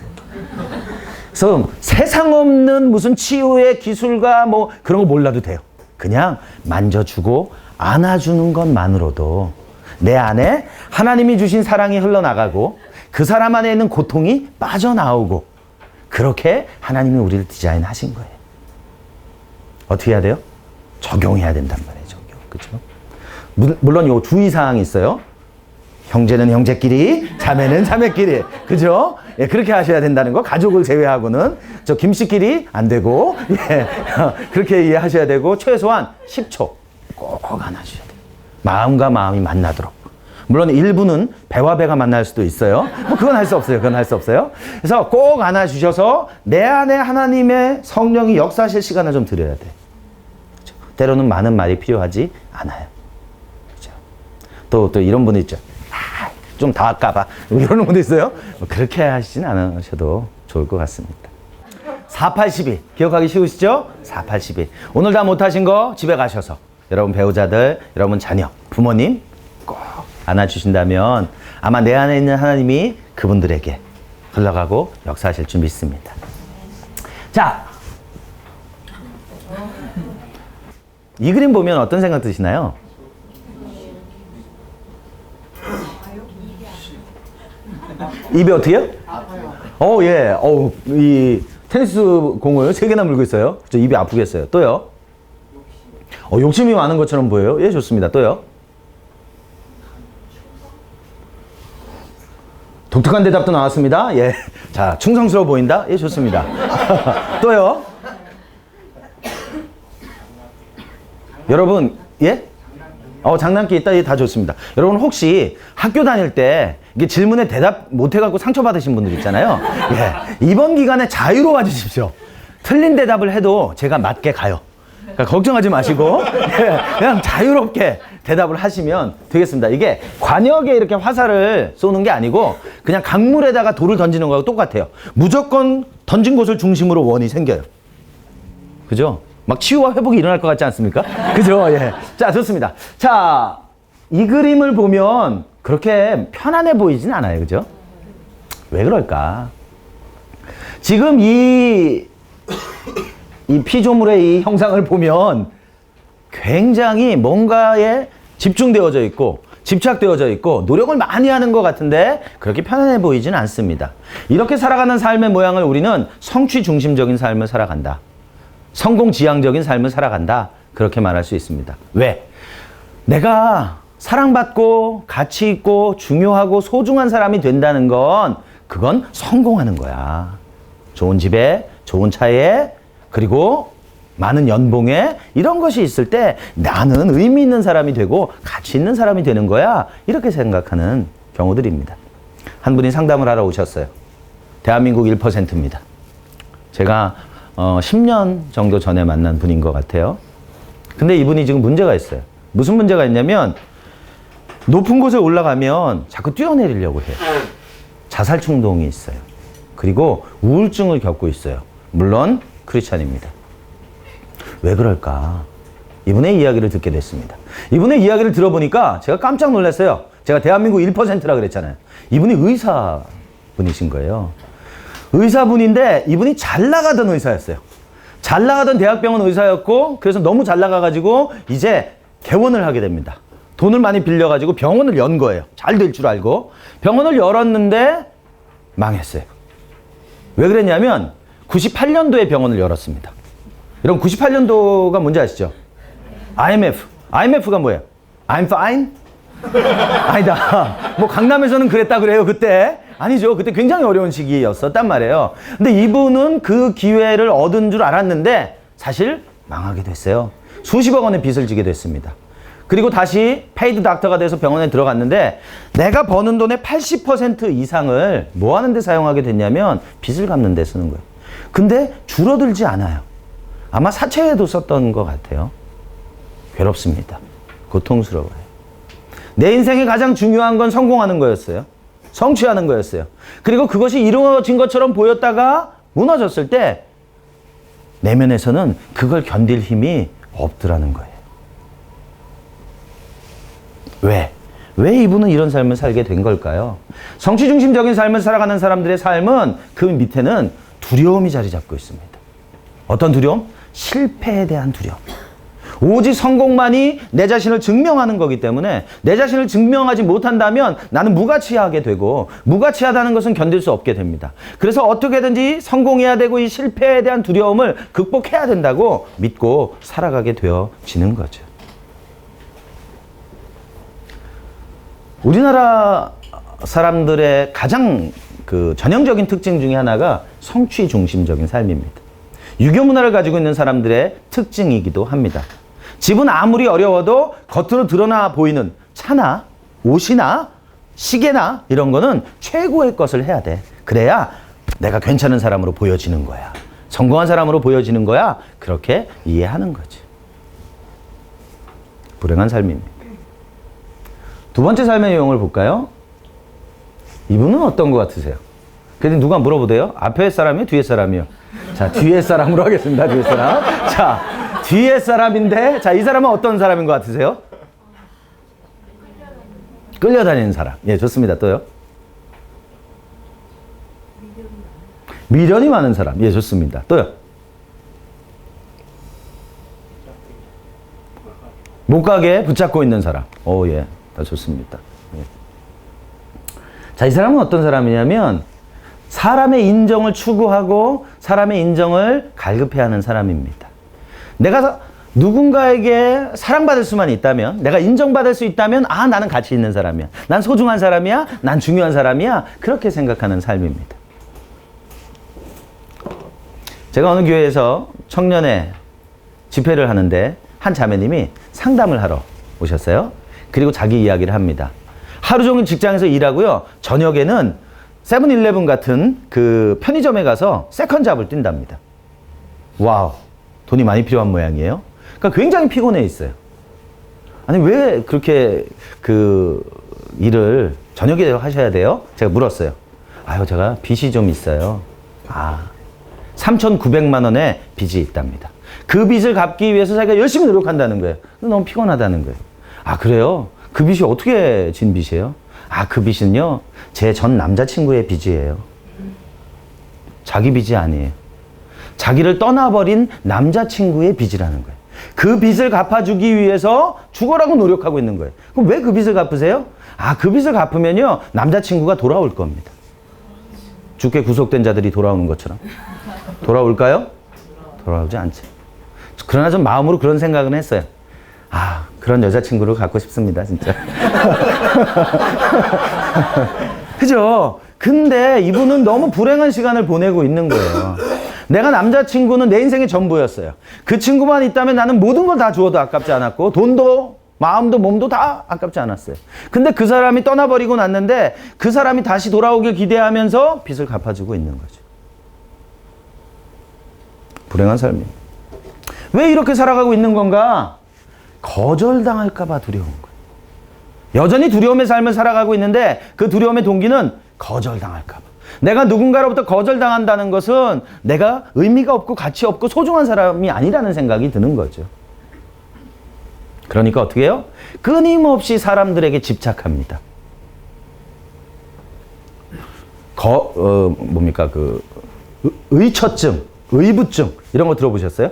그래서 세상 없는 무슨 치유의 기술과 뭐 그런 거 몰라도 돼요. 그냥 만져주고 안아주는 것만으로도 내 안에 하나님이 주신 사랑이 흘러나가고 그 사람 안에 있는 고통이 빠져나오고 그렇게 하나님이 우리를 디자인하신 거예요. 어떻게 해야 돼요? 적용해야 된단 말이에요. 적용. 그렇죠? 물론 요 주의사항이 있어요. 형제는 형제끼리, 자매는 자매끼리. 그죠? 예, 그렇게 하셔야 된다는 거. 가족을 제외하고는. 저 김씨끼리 안 되고, 예, 그렇게 이해하셔야 되고, 최소한 10초 꼭 안아주셔야 돼요. 마음과 마음이 만나도록. 물론 일부는 배와 배가 만날 수도 있어요. 뭐 그건 할 수 없어요. 그건 할 수 없어요. 그래서 꼭 안아주셔서 내 안에 하나님의 성령이 역사하실 시간을 좀 드려야 돼. 그렇죠? 때로는 많은 말이 필요하지 않아요. 그렇죠? 또 이런 분이 있죠. 좀 다 할까봐 이러는 분도 있어요. 그렇게 하시진 않으셔도 좋을 것 같습니다. 4812 기억하기 쉬우시죠? 4812 오늘 다 못하신 거 집에 가셔서 여러분 배우자들, 여러분 자녀, 부모님 꼭 안아주신다면 아마 내 안에 있는 하나님이 그분들에게 흘러가고 역사하실 줄 믿습니다. 자, 이 그림 보면 어떤 생각 드시나요? 입이 어떻게요? 예. 이 테니스 공을 3개나 물고 있어요. 그렇죠? 입이 아프겠어요. 또요? 욕심이 많은 것처럼 보여요. 예, 좋습니다. 또요? 독특한 대답도 나왔습니다. 예. 자, 충성스러워 보인다. 예, 좋습니다. 또요? 여러분, 예? 장난기 있다. 예, 다 좋습니다. 여러분 혹시 학교 다닐 때 이게 질문에 대답 못 해갖고 상처받으신 분들 있잖아요. 예. 이번 기간에 자유로워 주십시오. 틀린 대답을 해도 제가 맞게 가요. 그러니까 걱정하지 마시고 예, 그냥 자유롭게 대답을 하시면 되겠습니다. 이게 관역에 이렇게 화살을 쏘는 게 아니고 그냥 강물에다가 돌을 던지는 거하고 똑같아요. 무조건 던진 곳을 중심으로 원이 생겨요. 그죠? 막 치유와 회복이 일어날 것 같지 않습니까? 그죠? 예. 자, 좋습니다. 자, 이 그림을 보면 그렇게 편안해 보이진 않아요. 그죠? 왜 그럴까? 지금 이 피조물의 이 형상을 보면 굉장히 뭔가에 집중되어져 있고 집착되어져 있고 노력을 많이 하는 것 같은데 그렇게 편안해 보이지는 않습니다. 이렇게 살아가는 삶의 모양을 우리는 성취 중심적인 삶을 살아간다. 성공지향적인 삶을 살아간다. 그렇게 말할 수 있습니다. 왜? 내가 사랑받고 가치 있고 중요하고 소중한 사람이 된다는 건 그건 성공하는 거야. 좋은 집에, 좋은 차에, 그리고 많은 연봉에 이런 것이 있을 때 나는 의미 있는 사람이 되고 가치 있는 사람이 되는 거야. 이렇게 생각하는 경우들입니다. 한 분이 상담을 하러 오셨어요. 대한민국 1%입니다. 제가 10년 정도 전에 만난 분인 것 같아요. 근데 이분이 지금 문제가 있어요. 무슨 문제가 있냐면 높은 곳에 올라가면 자꾸 뛰어내리려고 해요. 자살 충동이 있어요. 그리고 우울증을 겪고 있어요. 물론 크리스찬입니다. 왜 그럴까? 이분의 이야기를 듣게 됐습니다. 이분의 이야기를 들어보니까 제가 깜짝 놀랐어요. 제가 대한민국 1%라 그랬잖아요. 이분이 의사분이신 거예요. 의사분인데 이분이 잘 나가던 의사였어요. 잘 나가던 대학병원 의사였고 그래서 너무 잘 나가가지고 이제 개원을 하게 됩니다. 돈을 많이 빌려가지고 병원을 연 거예요. 잘 될 줄 알고. 병원을 열었는데 망했어요. 왜 그랬냐면 98년도에 병원을 열었습니다. 여러분 98년도가 뭔지 아시죠? IMF. IMF가 뭐예요? I'm fine? 아니다. 뭐 강남에서는 그랬다 그래요 그때. 아니죠. 그때 굉장히 어려운 시기였었단 말이에요. 근데 이분은 그 기회를 얻은 줄 알았는데 사실 망하게 됐어요. 수십억 원의 빚을 지게 됐습니다. 그리고 다시 페이드 닥터가 돼서 병원에 들어갔는데 내가 버는 돈의 80% 이상을 뭐 하는 데 사용하게 됐냐면 빚을 갚는 데 쓰는 거예요. 근데 줄어들지 않아요. 아마 사채에도 썼던 것 같아요. 괴롭습니다. 고통스러워요. 내 인생에 가장 중요한 건 성공하는 거였어요. 성취하는 거였어요. 그리고 그것이 이루어진 것처럼 보였다가 무너졌을 때 내면에서는 그걸 견딜 힘이 없더라는 거예요. 왜? 왜 이분은 이런 삶을 살게 된 걸까요? 성취 중심적인 삶을 살아가는 사람들의 삶은 그 밑에는 두려움이 자리 잡고 있습니다. 어떤 두려움? 실패에 대한 두려움. 오직 성공만이 내 자신을 증명하는 거기 때문에 내 자신을 증명하지 못한다면 나는 무가치하게 되고 무가치하다는 것은 견딜 수 없게 됩니다. 그래서 어떻게든지 성공해야 되고 이 실패에 대한 두려움을 극복해야 된다고 믿고 살아가게 되어지는 거죠. 우리나라 사람들의 가장 전형적인 특징 중에 하나가 성취 중심적인 삶입니다. 유교 문화를 가지고 있는 사람들의 특징이기도 합니다. 집은 아무리 어려워도 겉으로 드러나 보이는 차나 옷이나 시계나 이런 거는 최고의 것을 해야 돼. 그래야 내가 괜찮은 사람으로 보여지는 거야. 성공한 사람으로 보여지는 거야. 그렇게 이해하는 거지. 불행한 삶입니다. 두 번째 삶의 내용을 볼까요? 이분은 어떤 것 같으세요? 그래도 누가 물어보대요? 앞에 사람이요? 뒤에 사람이요? 자, 뒤에 사람으로 하겠습니다. 뒤에 사람. 자, 뒤에 사람인데, 자, 이 사람은 어떤 사람인 것 같으세요? 끌려다니는 사람. 예, 좋습니다. 또요? 미련이 많은 사람. 예, 좋습니다. 또요? 못 가게 붙잡고 있는 사람. 오, 예. 다 좋습니다. 예. 자, 이 사람은 어떤 사람이냐면 사람의 인정을 추구하고 사람의 인정을 갈급해하는 사람입니다. 내가 누군가에게 사랑받을 수만 있다면, 내가 인정받을 수 있다면, 아, 나는 가치 있는 사람이야. 난 소중한 사람이야. 난 중요한 사람이야. 그렇게 생각하는 삶입니다. 제가 어느 교회에서 청년회 집회를 하는데 한 자매님이 상담을 하러 오셨어요. 그리고 자기 이야기를 합니다. 하루 종일 직장에서 일하고요. 저녁에는 세븐일레븐 같은 그 편의점에 가서 세컨잡을 뛴답니다. 와우. 돈이 많이 필요한 모양이에요. 그러니까 굉장히 피곤해 있어요. 아니, 왜 그렇게 그 일을 저녁에 하셔야 돼요? 제가 물었어요. 아유, 제가 빚이 좀 있어요. 아, 3,900만 원의 빚이 있답니다. 그 빚을 갚기 위해서 자기가 열심히 노력한다는 거예요. 너무 피곤하다는 거예요. 아, 그래요? 그 빚이 어떻게 진 빚이에요? 아, 그 빚은요, 제 전 남자친구의 빚이에요. 자기 빚이 아니에요. 자기를 떠나버린 남자친구의 빚이라는 거예요. 그 빚을 갚아주기 위해서 죽어라고 노력하고 있는 거예요. 그럼 왜 그 빚을 갚으세요? 아, 그 빚을 갚으면요, 남자친구가 돌아올 겁니다. 주께 구속된 자들이 돌아오는 것처럼. 돌아올까요? 돌아오지 않죠. 그러나 좀 마음으로 그런 생각은 했어요. 아, 그런 여자친구를 갖고 싶습니다, 진짜. 그죠? 근데 이분은 너무 불행한 시간을 보내고 있는 거예요. 내가 남자친구는 내 인생의 전부였어요. 그 친구만 있다면 나는 모든 걸 다 주어도 아깝지 않았고, 돈도, 마음도, 몸도 다 아깝지 않았어요. 근데 그 사람이 떠나버리고 났는데, 그 사람이 다시 돌아오길 기대하면서 빚을 갚아주고 있는 거죠. 불행한 삶입니다. 왜 이렇게 살아가고 있는 건가? 거절당할까봐 두려운 거예요. 여전히 두려움의 삶을 살아가고 있는데 그 두려움의 동기는 거절당할까봐. 내가 누군가로부터 거절당한다는 것은 내가 의미가 없고 가치 없고 소중한 사람이 아니라는 생각이 드는 거죠. 그러니까 어떻게 해요? 끊임없이 사람들에게 집착합니다. 의처증, 의부증 이런 거 들어보셨어요?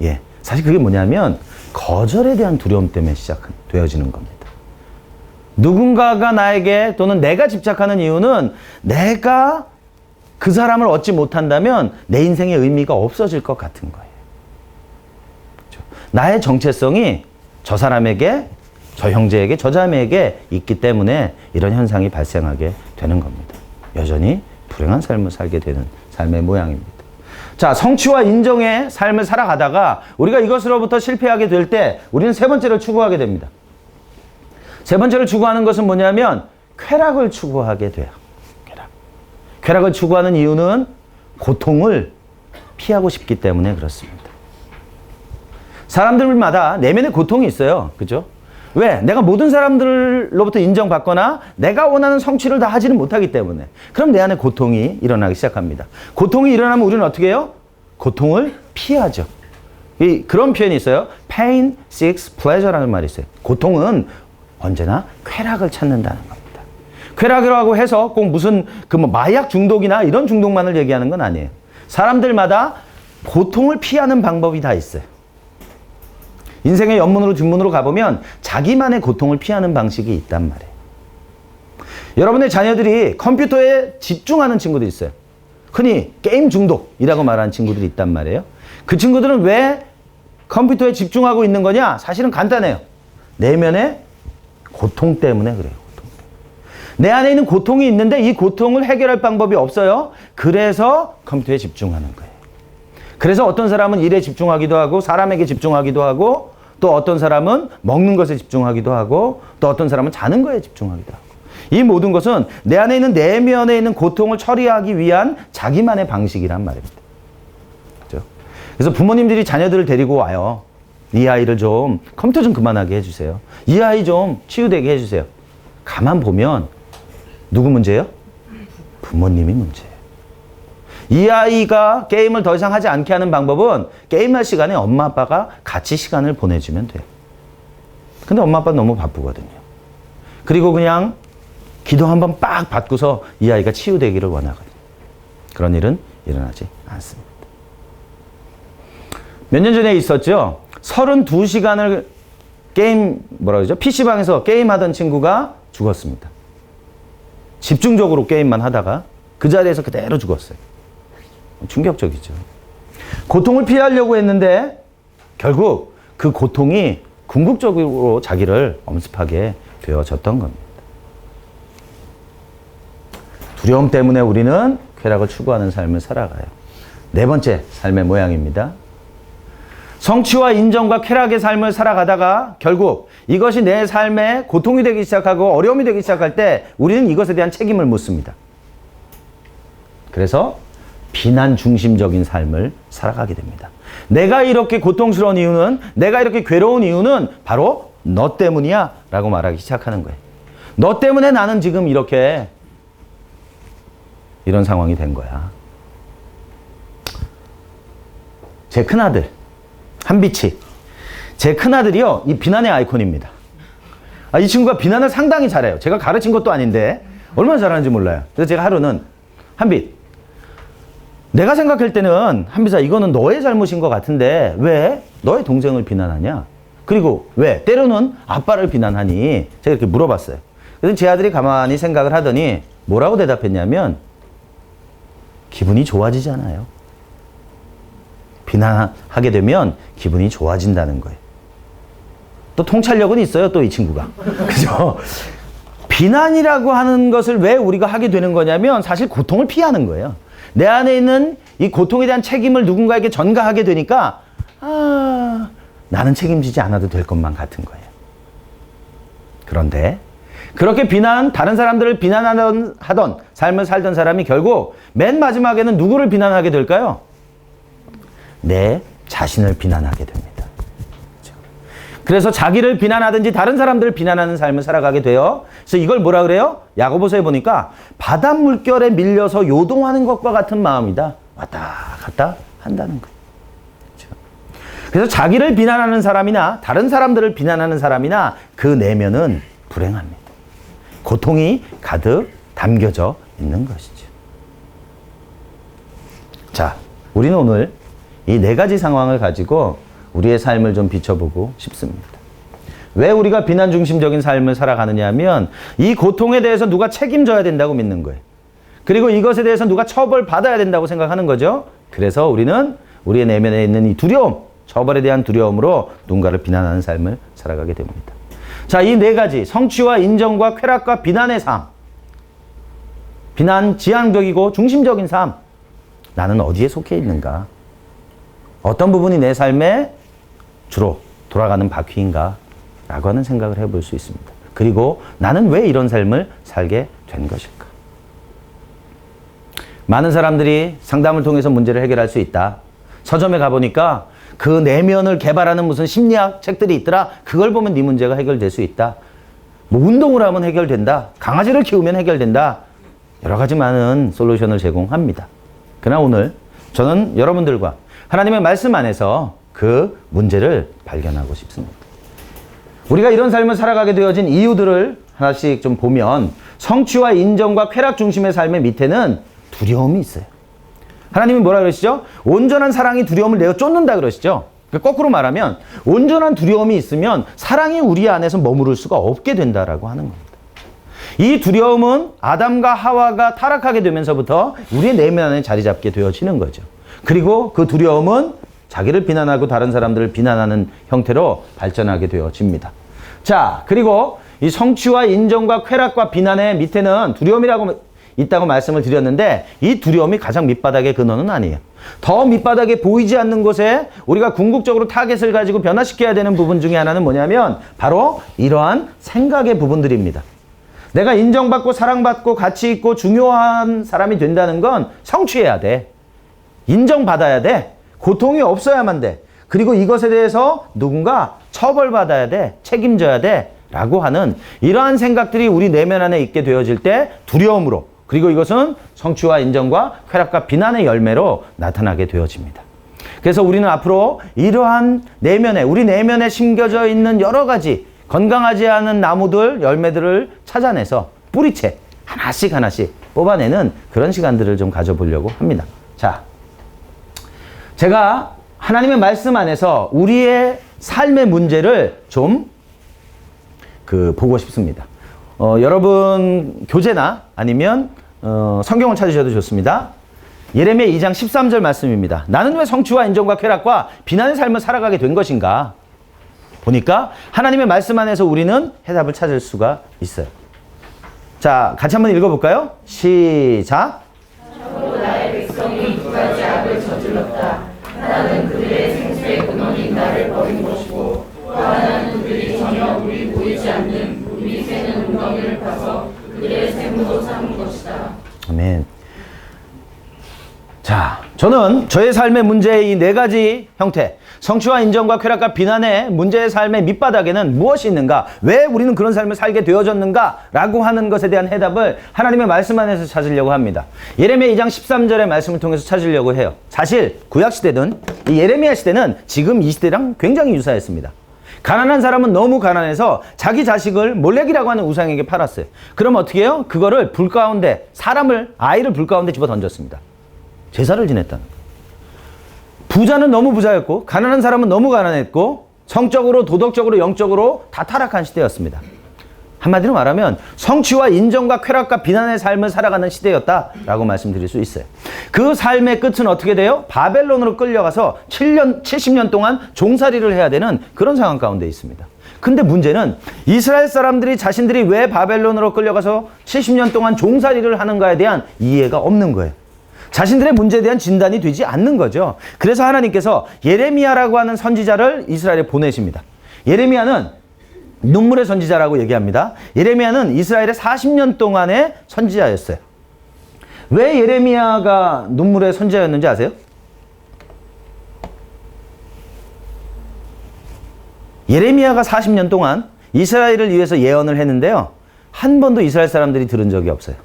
예, 사실 그게 뭐냐면 거절에 대한 두려움 때문에 시작되어지는 겁니다. 누군가가 나에게 또는 내가 집착하는 이유는 내가 그 사람을 얻지 못한다면 내 인생의 의미가 없어질 것 같은 거예요. 그렇죠? 나의 정체성이 저 사람에게, 저 형제에게, 저 자매에게 있기 때문에 이런 현상이 발생하게 되는 겁니다. 여전히 불행한 삶을 살게 되는 삶의 모양입니다. 자, 성취와 인정의 삶을 살아가다가 우리가 이것으로부터 실패하게 될 때 우리는 세 번째를 추구하게 됩니다. 세 번째를 추구하는 것은 뭐냐면 쾌락을 추구하게 돼요. 쾌락을 추구하는 이유는 고통을 피하고 싶기 때문에 그렇습니다. 사람들마다 내면에 고통이 있어요. 그죠? 왜? 내가 모든 사람들로부터 인정받거나 내가 원하는 성취를 다 하지는 못하기 때문에. 그럼 내 안에 고통이 일어나기 시작합니다. 고통이 일어나면 우리는 어떻게 해요? 고통을 피하죠. 그런 표현이 있어요. Pain seeks pleasure라는 말이 있어요. 고통은 언제나 쾌락을 찾는다는 겁니다. 쾌락이라고 해서 꼭 무슨 마약 중독이나 이런 중독만을 얘기하는 건 아니에요. 사람들마다 고통을 피하는 방법이 다 있어요. 인생의 옆문으로 뒷문으로 가보면 자기만의 고통을 피하는 방식이 있단 말이에요. 여러분의 자녀들이 컴퓨터에 집중하는 친구들이 있어요. 흔히 게임 중독이라고 말하는 친구들이 있단 말이에요. 그 친구들은 왜 컴퓨터에 집중하고 있는 거냐? 사실은 간단해요. 내면의 고통 때문에 그래요. 고통. 내 안에 있는 고통이 있는데 이 고통을 해결할 방법이 없어요. 그래서 컴퓨터에 집중하는 거예요. 그래서 어떤 사람은 일에 집중하기도 하고 사람에게 집중하기도 하고 또 어떤 사람은 먹는 것에 집중하기도 하고 또 어떤 사람은 자는 거에 집중하기도 하고 이 모든 것은 내 안에 있는 내면에 있는 고통을 처리하기 위한 자기만의 방식이란 말입니다. 그렇죠? 그래서 부모님들이 자녀들을 데리고 와요. 이 아이를 좀 컴퓨터 좀 그만하게 해주세요. 이 아이 좀 치유되게 해주세요. 가만 보면 누구 문제예요? 부모님이 문제예요. 이 아이가 게임을 더 이상 하지 않게 하는 방법은 게임할 시간에 엄마 아빠가 같이 시간을 보내주면 돼요. 근데 엄마 아빠는 너무 바쁘거든요. 그리고 그냥 기도 한번 빡 받고서 이 아이가 치유되기를 원하거든요. 그런 일은 일어나지 않습니다. 몇 년 전에 있었죠. 32시간을 PC방에서 게임하던 친구가 죽었습니다. 집중적으로 게임만 하다가 그 자리에서 그대로 죽었어요. 충격적이죠. 고통을 피하려고 했는데 결국 그 고통이 궁극적으로 자기를 엄습하게 되어졌던 겁니다. 두려움 때문에 우리는 쾌락을 추구하는 삶을 살아가요. 네 번째 삶의 모양입니다. 성취와 인정과 쾌락의 삶을 살아가다가 결국 이것이 내 삶에 고통이 되기 시작하고 어려움이 되기 시작할 때 우리는 이것에 대한 책임을 묻습니다. 그래서 비난 중심적인 삶을 살아가게 됩니다. 내가 이렇게 고통스러운 이유는, 내가 이렇게 괴로운 이유는 바로 너 때문이야 라고 말하기 시작하는 거예요. 너 때문에 나는 지금 이런 상황이 된 거야. 제 큰아들, 한빛이. 제 큰아들이요, 이 비난의 아이콘입니다. 이 친구가 비난을 상당히 잘해요. 제가 가르친 것도 아닌데 얼마나 잘하는지 몰라요. 그래서 제가 하루는 한빛, 내가 생각할 때는 한빛아, 이거는 너의 잘못인 것 같은데 왜 너의 동생을 비난하냐? 그리고 왜 때로는 아빠를 비난하니? 제가 이렇게 물어봤어요. 그래서 제 아들이 가만히 생각을 하더니 뭐라고 대답했냐면, 기분이 좋아지잖아요. 비난하게 되면 기분이 좋아진다는 거예요. 또 통찰력은 있어요, 또 이 친구가. 그죠? 비난이라고 하는 것을 왜 우리가 하게 되는 거냐면 사실 고통을 피하는 거예요. 내 안에 있는 이 고통에 대한 책임을 누군가에게 전가하게 되니까 나는 책임지지 않아도 될 것만 같은 거예요. 그런데 그렇게 다른 사람들을 비난하던 삶을 살던 사람이 결국 맨 마지막에는 누구를 비난하게 될까요? 내 자신을 비난하게 됩니다. 그래서 자기를 비난하든지 다른 사람들을 비난하는 삶을 살아가게 돼요. 그래서 이걸 뭐라 그래요? 야고보서에 보니까 바닷물결에 밀려서 요동하는 것과 같은 마음이다. 왔다 갔다 한다는 거예요. 그렇죠? 그래서 자기를 비난하는 사람이나 다른 사람들을 비난하는 사람이나 그 내면은 불행합니다. 고통이 가득 담겨져 있는 것이죠. 자, 우리는 오늘 이 네 가지 상황을 가지고 우리의 삶을 좀 비춰보고 싶습니다. 왜 우리가 비난 중심적인 삶을 살아가느냐 하면 이 고통에 대해서 누가 책임져야 된다고 믿는 거예요. 그리고 이것에 대해서 누가 처벌받아야 된다고 생각하는 거죠. 그래서 우리는 우리의 내면에 있는 이 두려움, 처벌에 대한 두려움으로 누군가를 비난하는 삶을 살아가게 됩니다. 자, 이 네 가지, 성취와 인정과 쾌락과 비난의 삶. 비난 지향적이고 중심적인 삶. 나는 어디에 속해 있는가? 어떤 부분이 내 삶에 주로 돌아가는 바퀴인가? 라고 하는 생각을 해볼 수 있습니다. 그리고 나는 왜 이런 삶을 살게 된 것일까? 많은 사람들이 상담을 통해서 문제를 해결할 수 있다. 서점에 가보니까 그 내면을 개발하는 무슨 심리학 책들이 있더라. 그걸 보면 네 문제가 해결될 수 있다. 뭐 운동을 하면 해결된다. 강아지를 키우면 해결된다. 여러 가지 많은 솔루션을 제공합니다. 그러나 오늘 저는 여러분들과 하나님의 말씀 안에서 그 문제를 발견하고 싶습니다. 우리가 이런 삶을 살아가게 되어진 이유들을 하나씩 좀 보면 성취와 인정과 쾌락 중심의 삶의 밑에는 두려움이 있어요. 하나님이 뭐라 그러시죠? 온전한 사랑이 두려움을 내어 쫓는다 그러시죠? 거꾸로 말하면 온전한 두려움이 있으면 사랑이 우리 안에서 머무를 수가 없게 된다라고 하는 겁니다. 이 두려움은 아담과 하와가 타락하게 되면서부터 우리의 내면 안에 자리 잡게 되어지는 거죠. 그리고 그 두려움은 자기를 비난하고 다른 사람들을 비난하는 형태로 발전하게 되어집니다. 자, 그리고 이 성취와 인정과 쾌락과 비난의 밑에는 두려움이라고 있다고 말씀을 드렸는데 이 두려움이 가장 밑바닥의 근원은 아니에요. 더 밑바닥에 보이지 않는 곳에 우리가 궁극적으로 타겟을 가지고 변화시켜야 되는 부분 중에 하나는 뭐냐면 바로 이러한 생각의 부분들입니다. 내가 인정받고 사랑받고 가치 있고 중요한 사람이 된다는 건 성취해야 돼. 인정받아야 돼. 고통이 없어야만 돼. 그리고 이것에 대해서 누군가 처벌받아야 돼. 책임져야 돼. 라고 하는 이러한 생각들이 우리 내면 안에 있게 되어질 때 두려움으로, 그리고 이것은 성취와 인정과 쾌락과 비난의 열매로 나타나게 되어집니다. 그래서 우리는 앞으로 이러한 내면에, 우리 내면에 심겨져 있는 여러 가지 건강하지 않은 나무들, 열매들을 찾아내서 뿌리채 하나씩 하나씩 뽑아내는 그런 시간들을 좀 가져보려고 합니다. 자, 제가 하나님의 말씀 안에서 우리의 삶의 문제를 좀 보고 싶습니다. 여러분 교재나 아니면 성경을 찾으셔도 좋습니다. 예레미야 2장 13절 말씀입니다. 나는 왜 성취와 인정과 쾌락과 비난의 삶을 살아가게 된 것인가? 보니까 하나님의 말씀 안에서 우리는 해답을 찾을 수가 있어요. 자, 같이 한번 읽어볼까요? 시작. 나의 백성이 두 가지 악을 저질렀다. 하나는 그들의 생수의 근원인 나를 버린 것이고 또 하나는 그들이 전혀 물이 보이지 않는 물이 새는 웅덩이를 파서 그들의 샘으로 삼은 것이다. 아멘. 자, 저는 저의 삶의 문제의 이 네 가지 형태, 성취와 인정과 쾌락과 비난의 문제의 삶의 밑바닥에는 무엇이 있는가? 왜 우리는 그런 삶을 살게 되어졌는가? 라고 하는 것에 대한 해답을 하나님의 말씀 안에서 찾으려고 합니다. 예레미야 2장 13절의 말씀을 통해서 찾으려고 해요. 사실 구약시대든 이 예레미야 시대는 지금 이 시대랑 굉장히 유사했습니다. 가난한 사람은 너무 가난해서 자기 자식을 몰렉이라고 하는 우상에게 팔았어요. 그럼 어떻게 해요? 그거를 불 가운데, 아이를 불 가운데 집어 던졌습니다. 제사를 지냈다는 거예요. 부자는 너무 부자였고 가난한 사람은 너무 가난했고 성적으로, 도덕적으로, 영적으로 다 타락한 시대였습니다. 한마디로 말하면 성취와 인정과 쾌락과 비난의 삶을 살아가는 시대였다라고 말씀드릴 수 있어요. 그 삶의 끝은 어떻게 돼요? 바벨론으로 끌려가서 70년 동안 종살이를 해야 되는 그런 상황 가운데 있습니다. 근데 문제는 이스라엘 사람들이 자신들이 왜 바벨론으로 끌려가서 70년 동안 종살이를 하는가에 대한 이해가 없는 거예요. 자신들의 문제에 대한 진단이 되지 않는 거죠. 그래서 하나님께서 예레미야라고 하는 선지자를 이스라엘에 보내십니다. 예레미야는 눈물의 선지자라고 얘기합니다. 예레미야는 이스라엘의 40년 동안의 선지자였어요. 왜 예레미야가 눈물의 선지자였는지 아세요? 예레미야가 40년 동안 이스라엘을 위해서 예언을 했는데요. 한 번도 이스라엘 사람들이 들은 적이 없어요.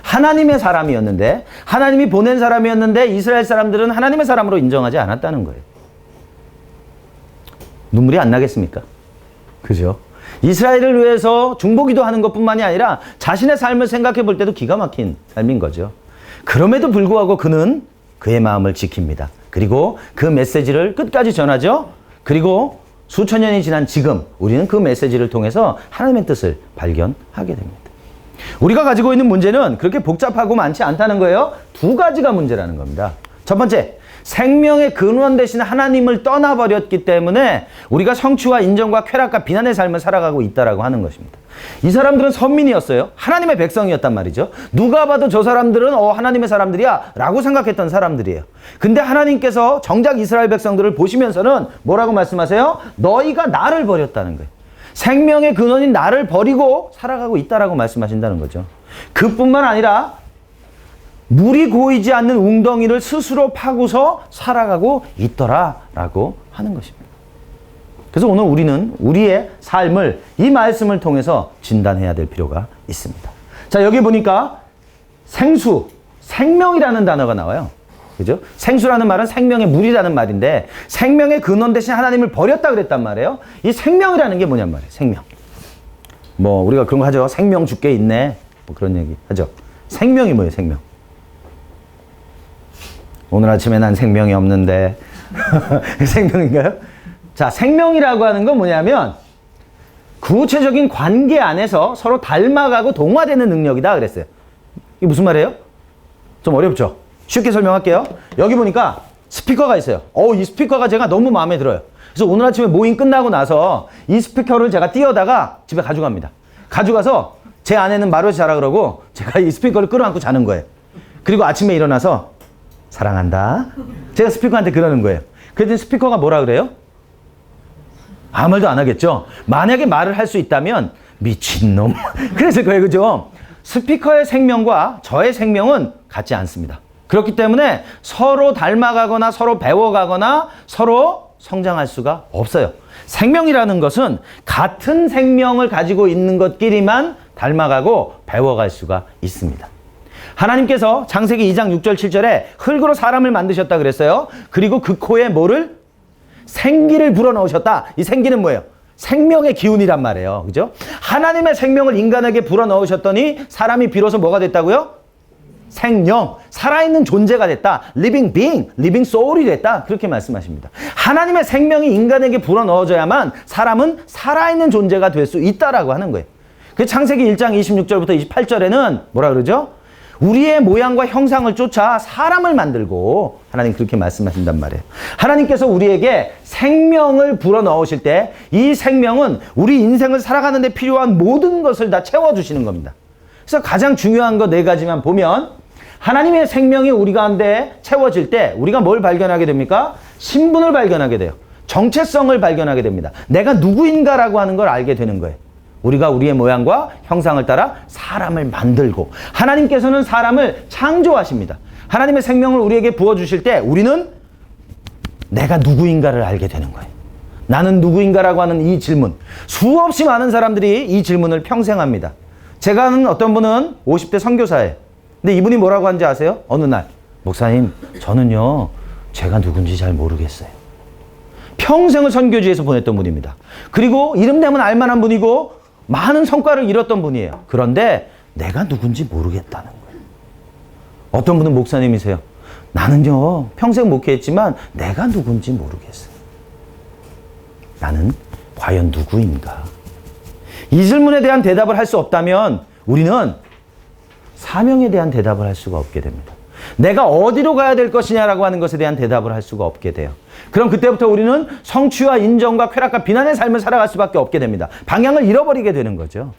하나님의 사람이었는데, 하나님이 보낸 사람이었는데 이스라엘 사람들은 하나님의 사람으로 인정하지 않았다는 거예요. 눈물이 안 나겠습니까? 그죠? 이스라엘을 위해서 중보기도 하는 것뿐만이 아니라 자신의 삶을 생각해 볼 때도 기가 막힌 삶인 거죠. 그럼에도 불구하고 그는 그의 마음을 지킵니다. 그리고 그 메시지를 끝까지 전하죠. 그리고 수천 년이 지난 지금 우리는 그 메시지를 통해서 하나님의 뜻을 발견하게 됩니다. 우리가 가지고 있는 문제는 그렇게 복잡하고 많지 않다는 거예요. 두 가지가 문제라는 겁니다. 첫 번째, 생명의 근원 되신 하나님을 떠나버렸기 때문에 우리가 성취와 인정과 쾌락과 비난의 삶을 살아가고 있다라고 하는 것입니다. 이 사람들은 선민이었어요. 하나님의 백성이었단 말이죠. 누가 봐도 저 사람들은 하나님의 사람들이야 라고 생각했던 사람들이에요. 근데 하나님께서 정작 이스라엘 백성들을 보시면서는 뭐라고 말씀하세요? 너희가 나를 버렸다는 거예요. 생명의 근원인 나를 버리고 살아가고 있다라고 말씀하신다는 거죠. 그뿐만 아니라 물이 고이지 않는 웅덩이를 스스로 파고서 살아가고 있더라라고 하는 것입니다. 그래서 오늘 우리는 우리의 삶을 이 말씀을 통해서 진단해야 될 필요가 있습니다. 자, 여기 보니까 생명이라는 단어가 나와요. 그죠? 생수라는 말은 생명의 물이라는 말인데 생명의 근원 대신 하나님을 버렸다 그랬단 말이에요. 이 생명이라는 게 뭐냔 말이에요. 생명. 뭐 우리가 그런 거 하죠. 생명 주께 있네. 뭐 그런 얘기 하죠. 생명이 뭐예요? 생명. 오늘 아침에 난 생명이 없는데 생명인가요? 자, 생명이라고 하는 건 뭐냐면 구체적인 관계 안에서 서로 닮아가고 동화되는 능력이다 그랬어요. 이게 무슨 말이에요? 좀 어렵죠? 쉽게 설명할게요. 여기 보니까 스피커가 있어요. 이 스피커가 제가 너무 마음에 들어요. 그래서 오늘 아침에 모임 끝나고 나서 이 스피커를 제가 띄어다가 집에 가져갑니다. 가져가서 제 아내는 말없이 자라 그러고 제가 이 스피커를 끌어안고 자는 거예요. 그리고 아침에 일어나서 사랑한다. 제가 스피커한테 그러는 거예요. 그랬더니 스피커가 뭐라 그래요? 아무 말도 안 하겠죠? 만약에 말을 할 수 있다면 미친놈. 그랬을 거예요. 그죠? 스피커의 생명과 저의 생명은 같지 않습니다. 그렇기 때문에 서로 닮아가거나 서로 배워가거나 서로 성장할 수가 없어요. 생명이라는 것은 같은 생명을 가지고 있는 것끼리만 닮아가고 배워갈 수가 있습니다. 하나님께서 창세기 2장 6절 7절에 흙으로 사람을 만드셨다 그랬어요. 그리고 그 코에 뭐를? 생기를 불어넣으셨다. 이 생기는 뭐예요? 생명의 기운이란 말이에요. 그죠? 하나님의 생명을 인간에게 불어넣으셨더니 사람이 비로소 뭐가 됐다고요? 생명, 살아있는 존재가 됐다. living being, living soul이 됐다. 그렇게 말씀하십니다. 하나님의 생명이 인간에게 불어넣어져야만 사람은 살아있는 존재가 될 수 있다라고 하는 거예요. 그 창세기 1장 26절부터 28절에는 뭐라 그러죠? 우리의 모양과 형상을 쫓아 사람을 만들고 하나님 그렇게 말씀하신단 말이에요. 하나님께서 우리에게 생명을 불어넣으실 때 이 생명은 우리 인생을 살아가는 데 필요한 모든 것을 다 채워주시는 겁니다. 그래서 가장 중요한 거 4가지만 보면 하나님의 생명이 우리 가운데 채워질 때 우리가 뭘 발견하게 됩니까? 신분을 발견하게 돼요. 정체성을 발견하게 됩니다. 내가 누구인가라고 하는 걸 알게 되는 거예요. 우리가 우리의 모양과 형상을 따라 사람을 만들고 하나님께서는 사람을 창조하십니다. 하나님의 생명을 우리에게 부어주실 때 우리는 내가 누구인가를 알게 되는 거예요. 나는 누구인가라고 하는 이 질문. 수없이 많은 사람들이 이 질문을 평생 합니다. 제가 아는 어떤 분은 50대 선교사예요. 근데 이분이 뭐라고 하는지 아세요? 어느 날, 목사님, 저는요, 제가 누군지 잘 모르겠어요. 평생을 선교지에서 보냈던 분입니다. 그리고 이름 되면 알만한 분이고 많은 성과를 이뤘던 분이에요. 그런데 내가 누군지 모르겠다는 거예요. 어떤 분은 목사님이세요. 나는요, 평생 목회했지만 내가 누군지 모르겠어요. 나는 과연 누구인가? 이 질문에 대한 대답을 할 수 없다면 우리는 사명에 대한 대답을 할 수가 없게 됩니다. 내가 어디로 가야 될 것이냐라고 하는 것에 대한 대답을 할 수가 없게 돼요. 그럼 그때부터 우리는 성취와 인정과 쾌락과 비난의 삶을 살아갈 수밖에 없게 됩니다. 방향을 잃어버리게 되는 거죠.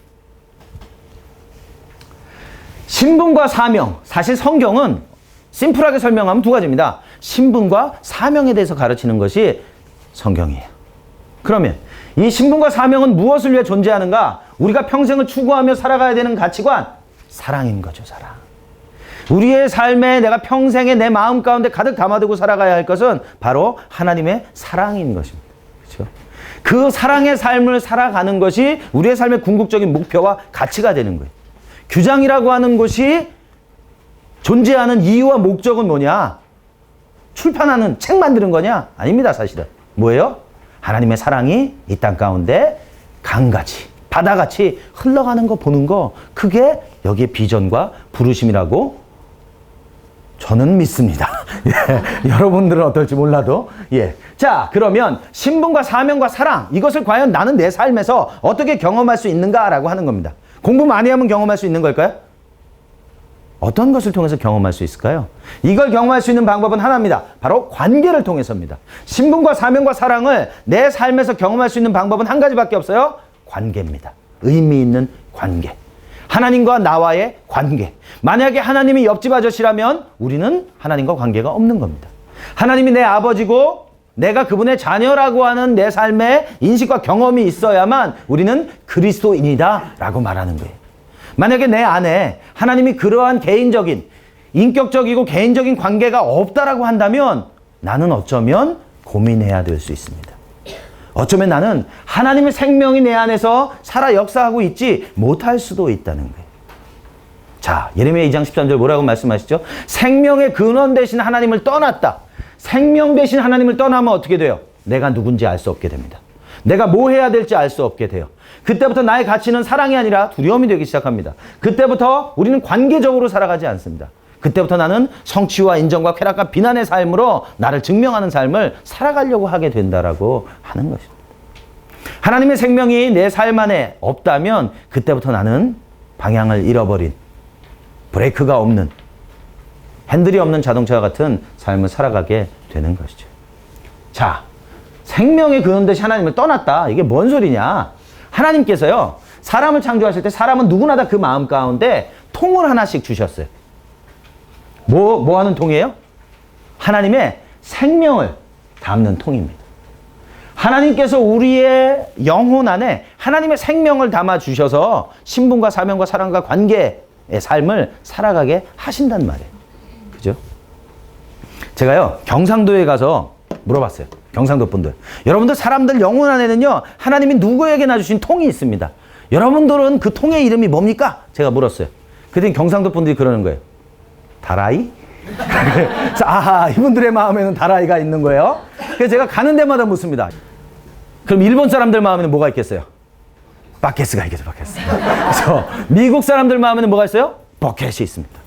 신분과 사명. 사실 성경은 심플하게 설명하면 두 가지입니다. 신분과 사명에 대해서 가르치는 것이 성경이에요. 그러면 이 신분과 사명은 무엇을 위해 존재하는가? 우리가 평생을 추구하며 살아가야 되는 가치관, 사랑인 거죠, 사랑. 우리의 삶에 내가 평생에 내 마음 가운데 가득 담아두고 살아가야 할 것은 바로 하나님의 사랑인 것입니다. 그렇죠? 그 사랑의 삶을 살아가는 것이 우리의 삶의 궁극적인 목표와 가치가 되는 거예요. 규장이라고 하는 것이 존재하는 이유와 목적은 뭐냐? 출판하는 책 만드는 거냐? 아닙니다, 사실은. 뭐예요? 하나님의 사랑이 이 땅 가운데 강같이, 바다같이 흘러가는 거 보는 거, 그게 여기에 비전과 부르심이라고 저는 믿습니다. 예, 여러분들은 어떨지 몰라도. 예. 자, 그러면 신분과 사명과 사랑, 이것을 과연 나는 내 삶에서 어떻게 경험할 수 있는가라고 하는 겁니다. 공부 많이 하면 경험할 수 있는 걸까요? 어떤 것을 통해서 경험할 수 있을까요? 이걸 경험할 수 있는 방법은 하나입니다. 바로 관계를 통해서입니다. 신분과 사명과 사랑을 내 삶에서 경험할 수 있는 방법은 한 가지밖에 없어요. 관계입니다. 의미 있는 관계. 하나님과 나와의 관계. 만약에 하나님이 옆집 아저씨라면 우리는 하나님과 관계가 없는 겁니다. 하나님이 내 아버지고 내가 그분의 자녀라고 하는 내 삶의 인식과 경험이 있어야만 우리는 그리스도인이다 라고 말하는 거예요. 만약에 내 안에 하나님이 그러한 개인적인, 인격적이고 개인적인 관계가 없다라고 한다면 나는 어쩌면 고민해야 될 수 있습니다. 어쩌면 나는 하나님의 생명이 내 안에서 살아 역사하고 있지 못할 수도 있다는 거예요. 자, 예레미야 2장 13절 뭐라고 말씀하시죠? 생명의 근원 되신 하나님을 떠났다. 생명 되신 하나님을 떠나면 어떻게 돼요? 내가 누군지 알 수 없게 됩니다. 내가 뭐 해야 될지 알 수 없게 돼요. 그때부터 나의 가치는 사랑이 아니라 두려움이 되기 시작합니다. 그때부터 우리는 관계적으로 살아가지 않습니다. 그때부터 나는 성취와 인정과 쾌락과 비난의 삶으로 나를 증명하는 삶을 살아가려고 하게 된다라고 하는 것입니다. 하나님의 생명이 내 삶 안에 없다면 그때부터 나는 방향을 잃어버린, 브레이크가 없는, 핸들이 없는 자동차와 같은 삶을 살아가게 되는 것이죠. 자, 생명의 근원 되신 하나님을 떠났다. 이게 뭔 소리냐? 하나님께서요, 사람을 창조하실 때 사람은 누구나 다 그 마음 가운데 통을 하나씩 주셨어요. 뭐 하는 통이에요? 하나님의 생명을 담는 통입니다. 하나님께서 우리의 영혼 안에 하나님의 생명을 담아 주셔서 신분과 사명과 사랑과 관계의 삶을 살아가게 하신단 말이에요. 그죠? 제가요, 경상도에 가서 물어봤어요. 경상도 분들. 여러분들 사람들 영혼 안에는요, 하나님이 누구에게나 주신 통이 있습니다. 여러분들은 그 통의 이름이 뭡니까? 제가 물었어요. 그랬더니 경상도 분들이 그러는 거예요. 다라이? 그래서 아하, 이분들의 마음에는 다라이가 있는 거예요. 그래서 제가 가는 데마다 묻습니다. 그럼 일본 사람들 마음에는 뭐가 있겠어요? 바켓스가 있겠죠, 바켓스. 그래서 미국 사람들 마음에는 뭐가 있어요? 버켓이 있습니다.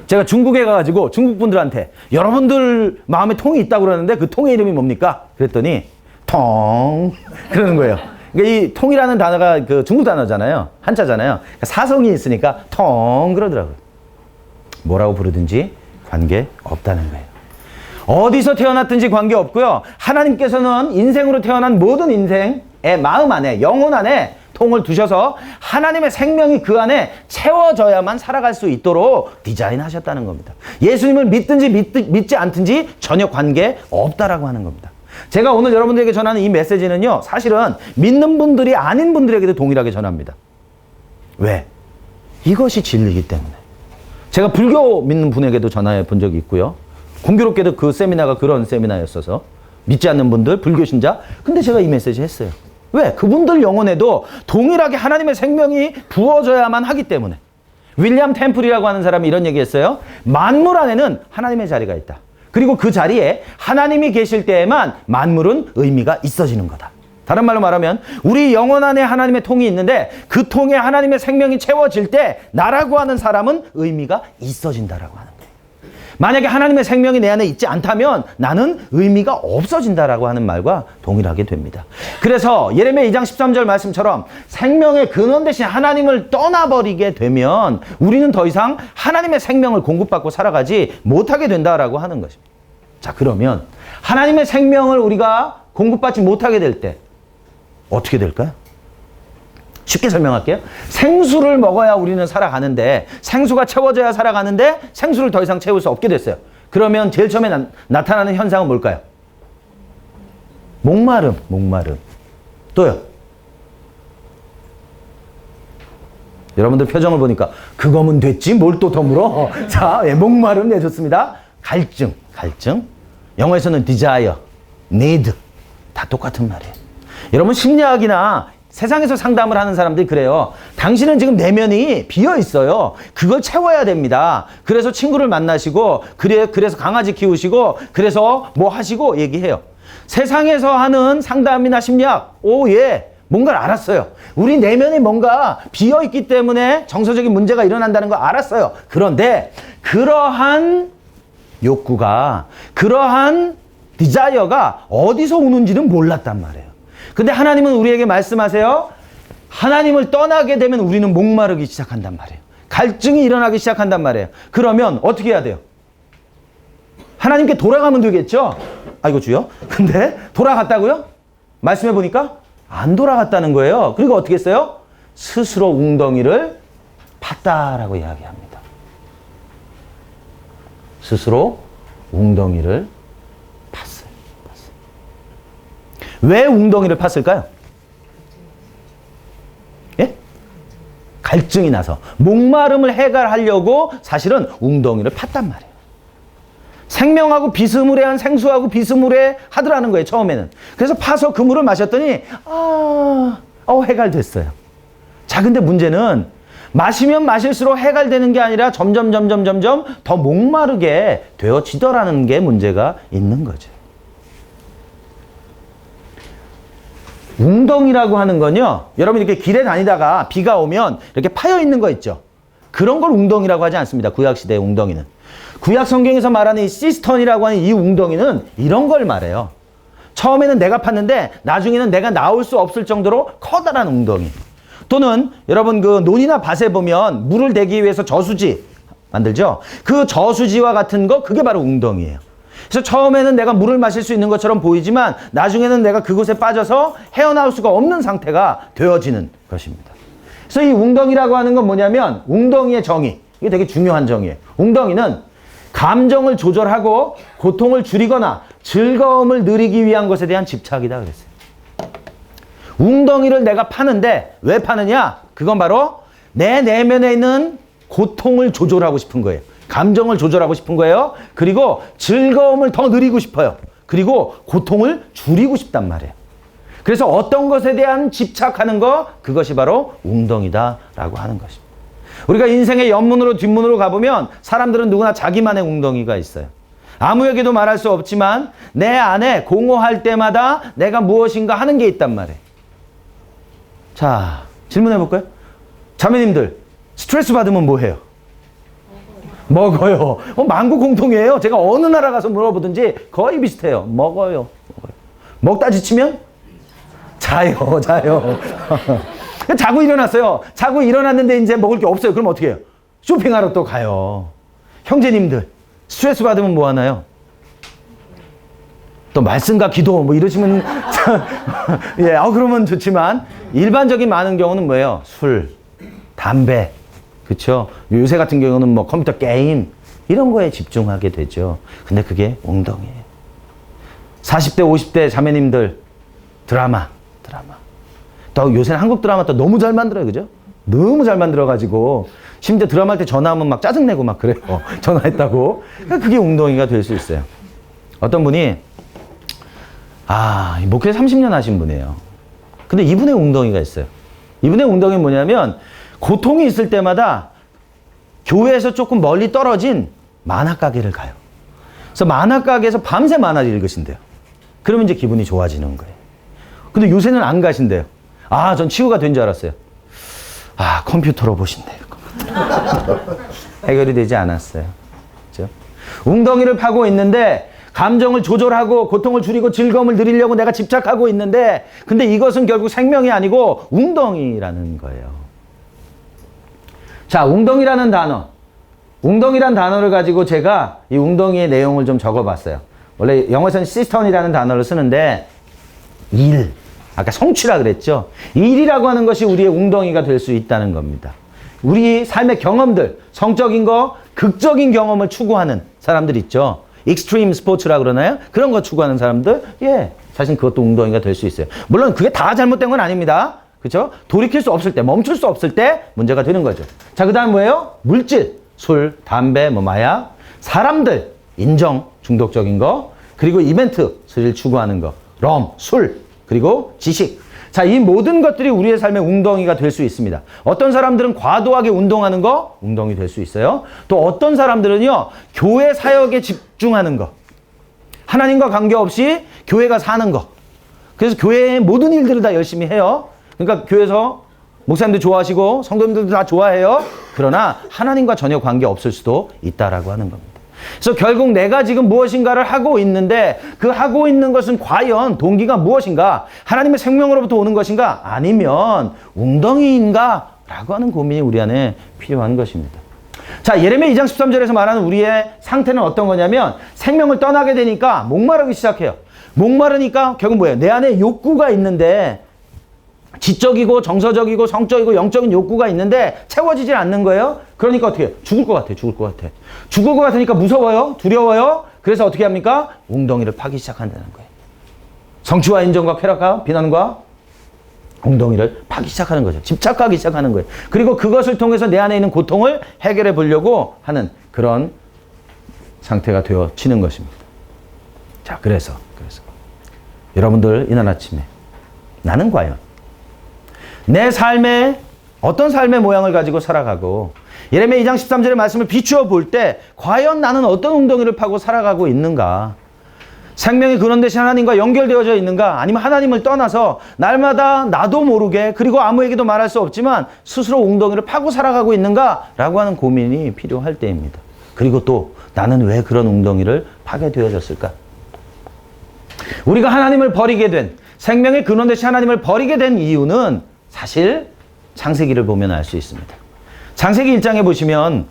제가 중국에 가가지고 중국 분들한테 여러분들 마음에 통이 있다고 그러는데 그 통의 이름이 뭡니까? 그랬더니 통 그러는 거예요. 그러니까 이 통이라는 단어가 그 중국 단어잖아요. 한자잖아요. 그러니까 사성이 있으니까 통 그러더라고요. 뭐라고 부르든지 관계 없다는 거예요. 어디서 태어났든지 관계 없고요. 하나님께서는 인생으로 태어난 모든 인생의 마음 안에, 영혼 안에 통을 두셔서 하나님의 생명이 그 안에 채워져야만 살아갈 수 있도록 디자인하셨다는 겁니다. 예수님을 믿든지 믿지 않든지 전혀 관계 없다라고 하는 겁니다. 제가 오늘 여러분들에게 전하는 이 메시지는요, 사실은 믿는 분들이 아닌 분들에게도 동일하게 전합니다. 왜? 이것이 진리이기 때문에. 제가 불교 믿는 분에게도 전화해 본 적이 있고요. 공교롭게도 그 세미나가 그런 세미나였어서 믿지 않는 분들, 불교 신자. 근데 제가 이 메시지 했어요. 왜? 그분들 영혼에도 동일하게 하나님의 생명이 부어져야만 하기 때문에. 윌리엄 템플이라고 하는 사람이 이런 얘기했어요. 만물 안에는 하나님의 자리가 있다. 그리고 그 자리에 하나님이 계실 때에만 만물은 의미가 있어지는 거다. 다른 말로 말하면 우리 영혼 안에 하나님의 통이 있는데 그 통에 하나님의 생명이 채워질 때 나라고 하는 사람은 의미가 있어진다라고 하는 거예요. 만약에 하나님의 생명이 내 안에 있지 않다면 나는 의미가 없어진다라고 하는 말과 동일하게 됩니다. 그래서 예레미야 2장 13절 말씀처럼 생명의 근원 대신 하나님을 떠나버리게 되면 우리는 더 이상 하나님의 생명을 공급받고 살아가지 못하게 된다라고 하는 것입니다. 자, 그러면 하나님의 생명을 우리가 공급받지 못하게 될 때 어떻게 될까요? 쉽게 설명할게요. 생수를 먹어야 우리는 살아가는데 생수가 채워져야 살아가는데 생수를 더 이상 채울 수 없게 됐어요. 그러면 제일 처음에 나타나는 현상은 뭘까요? 목마름. 또요? 여러분들 표정을 보니까 그거면 됐지 뭘 또 더 물어? 자, 목마름 내줬습니다. 갈증. 영어에서는 desire, need 다 똑같은 말이에요. 여러분 심리학이나 세상에서 상담을 하는 사람들이 그래요. 당신은 지금 내면이 비어 있어요. 그걸 채워야 됩니다. 그래서 친구를 만나시고 그래서 강아지 키우시고 그래서 뭐 하시고 얘기해요. 세상에서 하는 상담이나 심리학 뭔가를 알았어요. 우리 내면이 뭔가 비어 있기 때문에 정서적인 문제가 일어난다는 걸 알았어요. 그런데 그러한 욕구가 그러한 디자이어가 어디서 오는지는 몰랐단 말이에요. 근데 하나님은 우리에게 말씀하세요. 하나님을 떠나게 되면 우리는 목마르기 시작한단 말이에요. 갈증이 일어나기 시작한단 말이에요. 그러면 어떻게 해야 돼요? 하나님께 돌아가면 되겠죠? 아이고 주여. 근데 돌아갔다고요? 말씀해 보니까 안 돌아갔다는 거예요. 그리고 어떻게 했어요? 스스로 웅덩이를 팠다라고 이야기합니다. 스스로 웅덩이를 팠어요. 왜 웅덩이를 팠을까요? 예? 갈증이 나서 목마름을 해결하려고 사실은 웅덩이를 팠단 말이에요. 생명하고 비스무리한 생수하고 비스무리하더라는 거예요. 처음에는. 그래서 파서 그 물을 마셨더니 해결됐어요. 자, 근데 문제는 마시면 마실수록 해결되는 게 아니라 점점 더 목마르게 되어지더라는 게 문제가 있는 거죠. 웅덩이라고 하는 건요, 여러분 이렇게 길에 다니다가 비가 오면 이렇게 파여 있는 거 있죠. 그런 걸 웅덩이라고 하지 않습니다. 구약시대의 웅덩이는. 구약 성경에서 말하는 이 시스턴이라고 하는 이 웅덩이는 이런 걸 말해요. 처음에는 내가 팠는데 나중에는 내가 나올 수 없을 정도로 커다란 웅덩이. 또는 여러분 그 논이나 밭에 보면 물을 대기 위해서 저수지 만들죠. 그 저수지와 같은 거 그게 바로 웅덩이에요. 그래서 처음에는 내가 물을 마실 수 있는 것처럼 보이지만 나중에는 내가 그곳에 빠져서 헤어나올 수가 없는 상태가 되어지는 것입니다. 그래서 이 웅덩이라고 하는 건 뭐냐면 웅덩이의 정의. 이게 되게 중요한 정의예요. 웅덩이는 감정을 조절하고 고통을 줄이거나 즐거움을 누리기 위한 것에 대한 집착이다 그랬어요. 웅덩이를 내가 파는데 왜 파느냐? 그건 바로 내 내면에 있는 고통을 조절하고 싶은 거예요. 감정을 조절하고 싶은 거예요. 그리고 즐거움을 더 누리고 싶어요. 그리고 고통을 줄이고 싶단 말이에요. 그래서 어떤 것에 대한 집착하는 거, 그것이 바로 웅덩이다라고 하는 것입니다. 우리가 인생의 옆문으로 뒷문으로 가보면 사람들은 누구나 자기만의 웅덩이가 있어요. 아무에게도 말할 수 없지만 내 안에 공허할 때마다 내가 무엇인가 하는 게 있단 말이에요. 자, 질문해 볼까요? 자매님들, 스트레스 받으면 뭐 해요? 먹어요. 만국 공통이에요. 제가 어느 나라 가서 물어보든지 거의 비슷해요. 먹어요. 먹다 지치면 자요. 자고 일어났어요. 자고 일어났는데 이제 먹을 게 없어요. 그럼 어떻게 해요? 쇼핑하러 또 가요. 형제님들, 스트레스 받으면 뭐 하나요? 또 말씀과 기도 뭐 이러시면 예, 그러면 좋지만 일반적인 많은 경우는 뭐예요? 술, 담배, 그렇죠? 요새 같은 경우는 뭐 컴퓨터 게임 이런 거에 집중하게 되죠. 근데 그게 웅덩이에요. 40대, 50대 자매님들 드라마. 또 요새는 한국 드라마 또 너무 잘 만들어요, 그죠? 너무 잘 만들어가지고 심지어 드라마 할 때 전화하면 막 짜증내고 막 그래요. 전화했다고. 그게 웅덩이가 될 수 있어요. 어떤 분이 목회 30년 하신 분이에요. 근데 이분의 웅덩이가 있어요. 이분의 웅덩이는 뭐냐면 고통이 있을 때마다 교회에서 조금 멀리 떨어진 만화가게를 가요. 그래서 만화가게에서 밤새 만화를 읽으신대요. 그러면 이제 기분이 좋아지는 거예요. 근데 요새는 안 가신대요. 전 치유가 된 줄 알았어요. 컴퓨터로 보신대요. 해결이 되지 않았어요. 그렇죠? 웅덩이를 파고 있는데 감정을 조절하고 고통을 줄이고 즐거움을 누리려고 내가 집착하고 있는데 근데 이것은 결국 생명이 아니고 웅덩이라는 거예요. 자, 웅덩이라는 단어. 웅덩이란 단어를 가지고 제가 이 웅덩이의 내용을 좀 적어봤어요. 원래 영어에서는 시스턴이라는 단어를 쓰는데 일, 아까 성취라 그랬죠. 일이라고 하는 것이 우리의 웅덩이가 될 수 있다는 겁니다. 우리 삶의 경험들, 성적인 거, 극적인 경험을 추구하는 사람들 있죠. 익스트림 스포츠라 그러나요? 그런 거 추구하는 사람들, 사실 그것도 웅덩이가 될 수 있어요. 물론 그게 다 잘못된 건 아닙니다. 그렇죠? 돌이킬 수 없을 때, 멈출 수 없을 때 문제가 되는 거죠. 자, 그 다음 뭐예요? 물질, 술, 담배, 마약, 사람들, 인정, 중독적인 거, 그리고 이벤트, 스릴 추구하는 거, 럼, 술, 그리고 지식. 자, 이 모든 것들이 우리의 삶의 웅덩이가 될 수 있습니다. 어떤 사람들은 과도하게 운동하는 거, 웅덩이 될 수 있어요. 또 어떤 사람들은요, 교회 사역에 집중하는 거. 하나님과 관계없이 교회가 사는 거. 그래서 교회의 모든 일들을 다 열심히 해요. 그러니까 교회에서 목사님들 좋아하시고 성도님들도 다 좋아해요. 그러나 하나님과 전혀 관계 없을 수도 있다라고 하는 겁니다. 그래서 결국 내가 지금 무엇인가를 하고 있는데 그 하고 있는 것은 과연 동기가 무엇인가? 하나님의 생명으로부터 오는 것인가? 아니면 웅덩이인가? 라고 하는 고민이 우리 안에 필요한 것입니다. 자, 예레미야 2장 13절에서 말하는 우리의 상태는 어떤 거냐면 생명을 떠나게 되니까 목마르기 시작해요. 목마르니까 결국 뭐예요? 내 안에 욕구가 있는데 지적이고 정서적이고 성적이고 영적인 욕구가 있는데 채워지질 않는 거예요. 그러니까 어떻게 해요? 죽을 것 같아. 죽을 것 같으니까 무서워요. 두려워요. 그래서 어떻게 합니까? 웅덩이를 파기 시작한다는 거예요. 성취와 인정과 쾌락과 비난과 웅덩이를 파기 시작하는 거죠. 집착하기 시작하는 거예요. 그리고 그것을 통해서 내 안에 있는 고통을 해결해 보려고 하는 그런 상태가 되어지는 것입니다. 자, 그래서 여러분들 이날 아침에 나는 과연 내 삶에 어떤 삶의 모양을 가지고 살아가고 예레미야 2장 13절의 말씀을 비추어 볼 때 과연 나는 어떤 웅덩이를 파고 살아가고 있는가? 생명의 근원 되신 하나님과 연결되어져 있는가? 아니면 하나님을 떠나서 날마다 나도 모르게 그리고 아무에게도 말할 수 없지만 스스로 웅덩이를 파고 살아가고 있는가? 라고 하는 고민이 필요할 때입니다. 그리고 또 나는 왜 그런 웅덩이를 파게 되어졌을까? 우리가 하나님을 버리게 된 생명의 근원 되신 하나님을 버리게 된 이유는 사실 창세기를 보면 알 수 있습니다. 창세기 1장에 보시면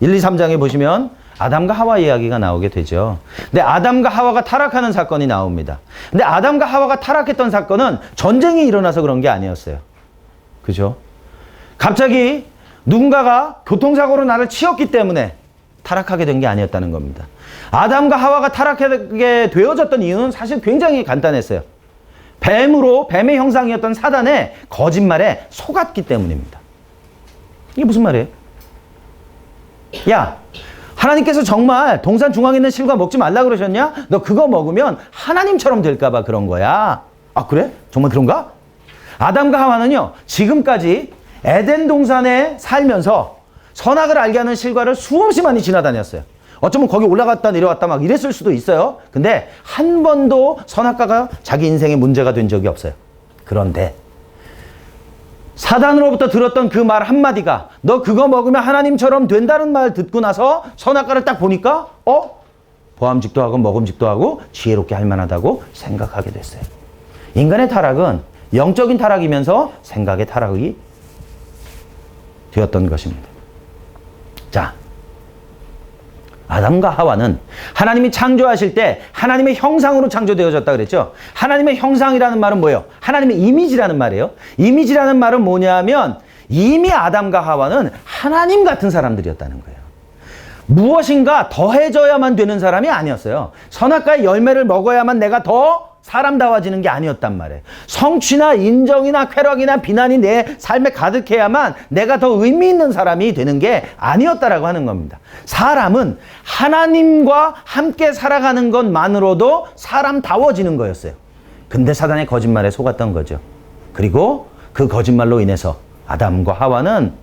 1, 2, 3장에 보시면 아담과 하와 이야기가 나오게 되죠. 근데 아담과 하와가 타락하는 사건이 나옵니다. 근데 아담과 하와가 타락했던 사건은 전쟁이 일어나서 그런 게 아니었어요. 그죠? 갑자기 누군가가 교통사고로 나를 치었기 때문에 타락하게 된 게 아니었다는 겁니다. 아담과 하와가 타락하게 되어졌던 이유는 사실 굉장히 간단했어요. 뱀의 형상이었던 사단의 거짓말에 속았기 때문입니다. 이게 무슨 말이에요? 야, 하나님께서 정말 동산 중앙에 있는 실과 먹지 말라 그러셨냐? 너 그거 먹으면 하나님처럼 될까 봐 그런 거야. 아, 그래? 정말 그런가? 아담과 하와는요, 지금까지 에덴 동산에 살면서 선악을 알게 하는 실과를 수없이 많이 지나다녔어요. 어쩌면 거기 올라갔다 내려왔다 막 이랬을 수도 있어요. 근데 한 번도 선악과가 자기 인생에 문제가 된 적이 없어요. 그런데 사단으로부터 들었던 그 말 한마디가 너 그거 먹으면 하나님처럼 된다는 말 듣고 나서 선악과를 딱 보니까 보암직도 하고 먹음직도 하고 지혜롭게 할 만하다고 생각하게 됐어요. 인간의 타락은 영적인 타락이면서 생각의 타락이 되었던 것입니다. 자, 아담과 하와는 하나님이 창조하실 때 하나님의 형상으로 창조되어졌다 그랬죠. 하나님의 형상이라는 말은 뭐예요? 하나님의 이미지라는 말이에요. 이미지라는 말은 뭐냐면 이미 아담과 하와는 하나님 같은 사람들이었다는 거예요. 무엇인가 더해져야만 되는 사람이 아니었어요. 선악과의 열매를 먹어야만 내가 더 사람다워지는 게 아니었단 말이에요. 성취나 인정이나 쾌락이나 비난이 내 삶에 가득해야만 내가 더 의미 있는 사람이 되는 게 아니었다라고 하는 겁니다. 사람은 하나님과 함께 살아가는 것만으로도 사람다워지는 거였어요. 근데 사단의 거짓말에 속았던 거죠. 그리고 그 거짓말로 인해서 아담과 하와는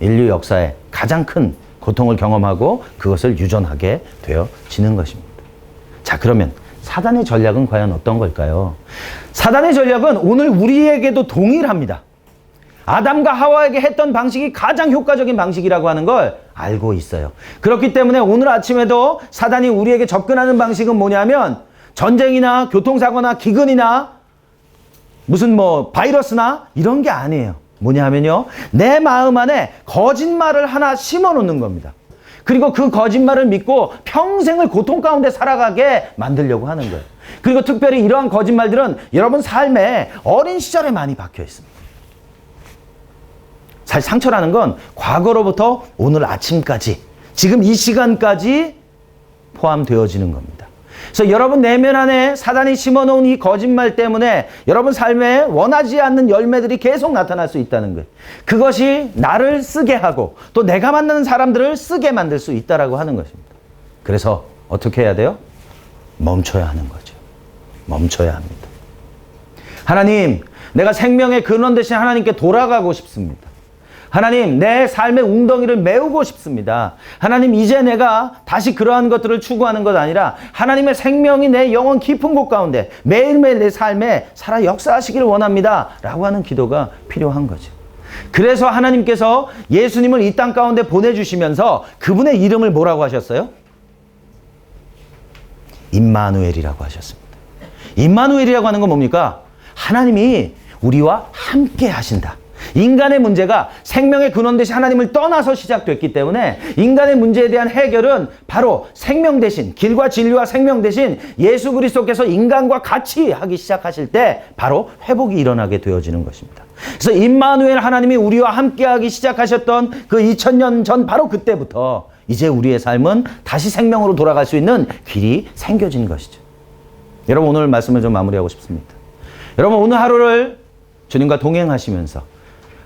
인류 역사에 가장 큰 고통을 경험하고 그것을 유전하게 되어지는 것입니다. 자, 그러면 사단의 전략은 과연 어떤 걸까요? 사단의 전략은 오늘 우리에게도 동일합니다. 아담과 하와에게 했던 방식이 가장 효과적인 방식이라고 하는 걸 알고 있어요. 그렇기 때문에 오늘 아침에도 사단이 우리에게 접근하는 방식은 뭐냐면 전쟁이나 교통사고나 기근이나 무슨 바이러스나 이런 게 아니에요. 뭐냐 하면요, 내 마음 안에 거짓말을 하나 심어 놓는 겁니다. 그리고 그 거짓말을 믿고 평생을 고통 가운데 살아가게 만들려고 하는 거예요. 그리고 특별히 이러한 거짓말들은 여러분 삶에 어린 시절에 많이 박혀 있습니다. 사실 상처라는 건 과거로부터 오늘 아침까지, 지금 이 시간까지 포함되어지는 겁니다. 그래서 여러분 내면 안에 사단이 심어놓은 이 거짓말 때문에 여러분 삶에 원하지 않는 열매들이 계속 나타날 수 있다는 거예요. 그것이 나를 쓰게 하고 또 내가 만나는 사람들을 쓰게 만들 수 있다라고 하는 것입니다. 그래서 어떻게 해야 돼요? 멈춰야 하는 거죠. 멈춰야 합니다. 하나님, 내가 생명의 근원 되신 하나님께 돌아가고 싶습니다. 하나님, 내 삶의 웅덩이를 메우고 싶습니다. 하나님, 이제 내가 다시 그러한 것들을 추구하는 것 아니라 하나님의 생명이 내 영혼 깊은 곳 가운데 매일매일 내 삶에 살아 역사하시기를 원합니다. 라고 하는 기도가 필요한 거죠. 그래서 하나님께서 예수님을 이 땅 가운데 보내주시면서 그분의 이름을 뭐라고 하셨어요? 임마누엘이라고 하셨습니다. 임마누엘이라고 하는 건 뭡니까? 하나님이 우리와 함께 하신다. 인간의 문제가 생명의 근원 되신 하나님을 떠나서 시작됐기 때문에 인간의 문제에 대한 해결은 바로 생명 대신, 길과 진리와 생명 대신 예수 그리스도께서 인간과 같이 하기 시작하실 때 바로 회복이 일어나게 되어지는 것입니다. 그래서 임마누엘 하나님이 우리와 함께 하기 시작하셨던 그 2000년 전 바로 그때부터 이제 우리의 삶은 다시 생명으로 돌아갈 수 있는 길이 생겨진 것이죠. 여러분, 오늘 말씀을 좀 마무리하고 싶습니다. 여러분, 오늘 하루를 주님과 동행하시면서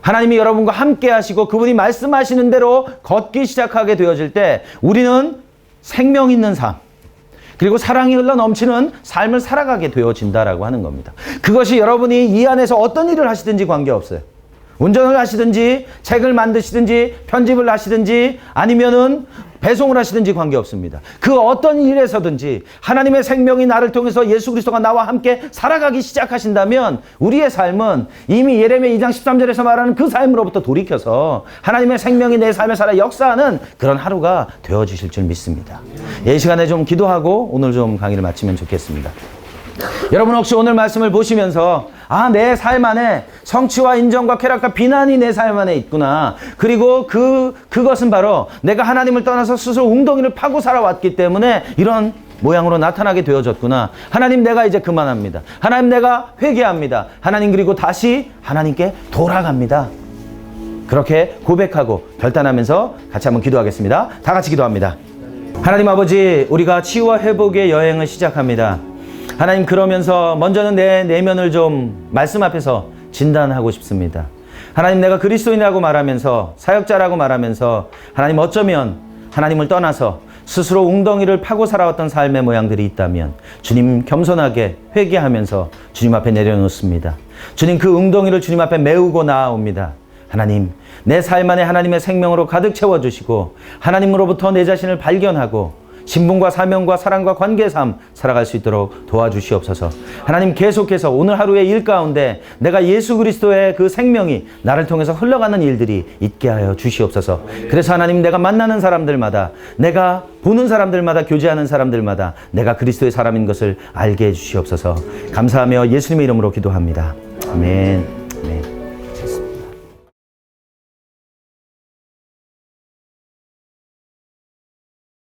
하나님이 여러분과 함께 하시고 그분이 말씀하시는 대로 걷기 시작하게 되어질 때 우리는 생명 있는 삶, 그리고 사랑이 흘러 넘치는 삶을 살아가게 되어진다라고 하는 겁니다. 그것이 여러분이 이 안에서 어떤 일을 하시든지 관계없어요. 운전을 하시든지 책을 만드시든지 편집을 하시든지 아니면은 배송을 하시든지 관계없습니다. 그 어떤 일에서든지 하나님의 생명이 나를 통해서 예수 그리스도가 나와 함께 살아가기 시작하신다면 우리의 삶은 이미 예레미야 2장 13절에서 말하는 그 삶으로부터 돌이켜서 하나님의 생명이 내 삶에 살아 역사하는 그런 하루가 되어지실 줄 믿습니다. 이 시간에 좀 기도하고 오늘 좀 강의를 마치면 좋겠습니다. 여러분, 혹시 오늘 말씀을 보시면서 내 삶 안에 성취와 인정과 쾌락과 비난이 내 삶 안에 있구나. 그리고 그것은 바로 내가 하나님을 떠나서 스스로 웅덩이를 파고 살아왔기 때문에 이런 모양으로 나타나게 되어졌구나. 하나님, 내가 이제 그만합니다. 하나님, 내가 회개합니다. 하나님, 그리고 다시 하나님께 돌아갑니다. 그렇게 고백하고 결단하면서 같이 한번 기도하겠습니다. 다 같이 기도합니다. 하나님 아버지, 우리가 치유와 회복의 여행을 시작합니다. 하나님, 그러면서 먼저는 내 내면을 좀 말씀 앞에서 진단하고 싶습니다. 하나님, 내가 그리스도인이라고 말하면서 사역자라고 말하면서 하나님, 어쩌면 하나님을 떠나서 스스로 웅덩이를 파고 살아왔던 삶의 모양들이 있다면 주님, 겸손하게 회개하면서 주님 앞에 내려놓습니다. 주님, 그 웅덩이를 주님 앞에 메우고 나아옵니다. 하나님, 내 삶 안에 하나님의 생명으로 가득 채워주시고 하나님으로부터 내 자신을 발견하고 신분과 사명과 사랑과 관계의 삶 살아갈 수 있도록 도와주시옵소서. 하나님, 계속해서 오늘 하루의 일 가운데 내가 예수 그리스도의 그 생명이 나를 통해서 흘러가는 일들이 있게 하여 주시옵소서. 그래서 하나님, 내가 만나는 사람들마다, 내가 보는 사람들마다, 교제하는 사람들마다 내가 그리스도의 사람인 것을 알게 해 주시옵소서. 감사하며 예수님의 이름으로 기도합니다. 아멘.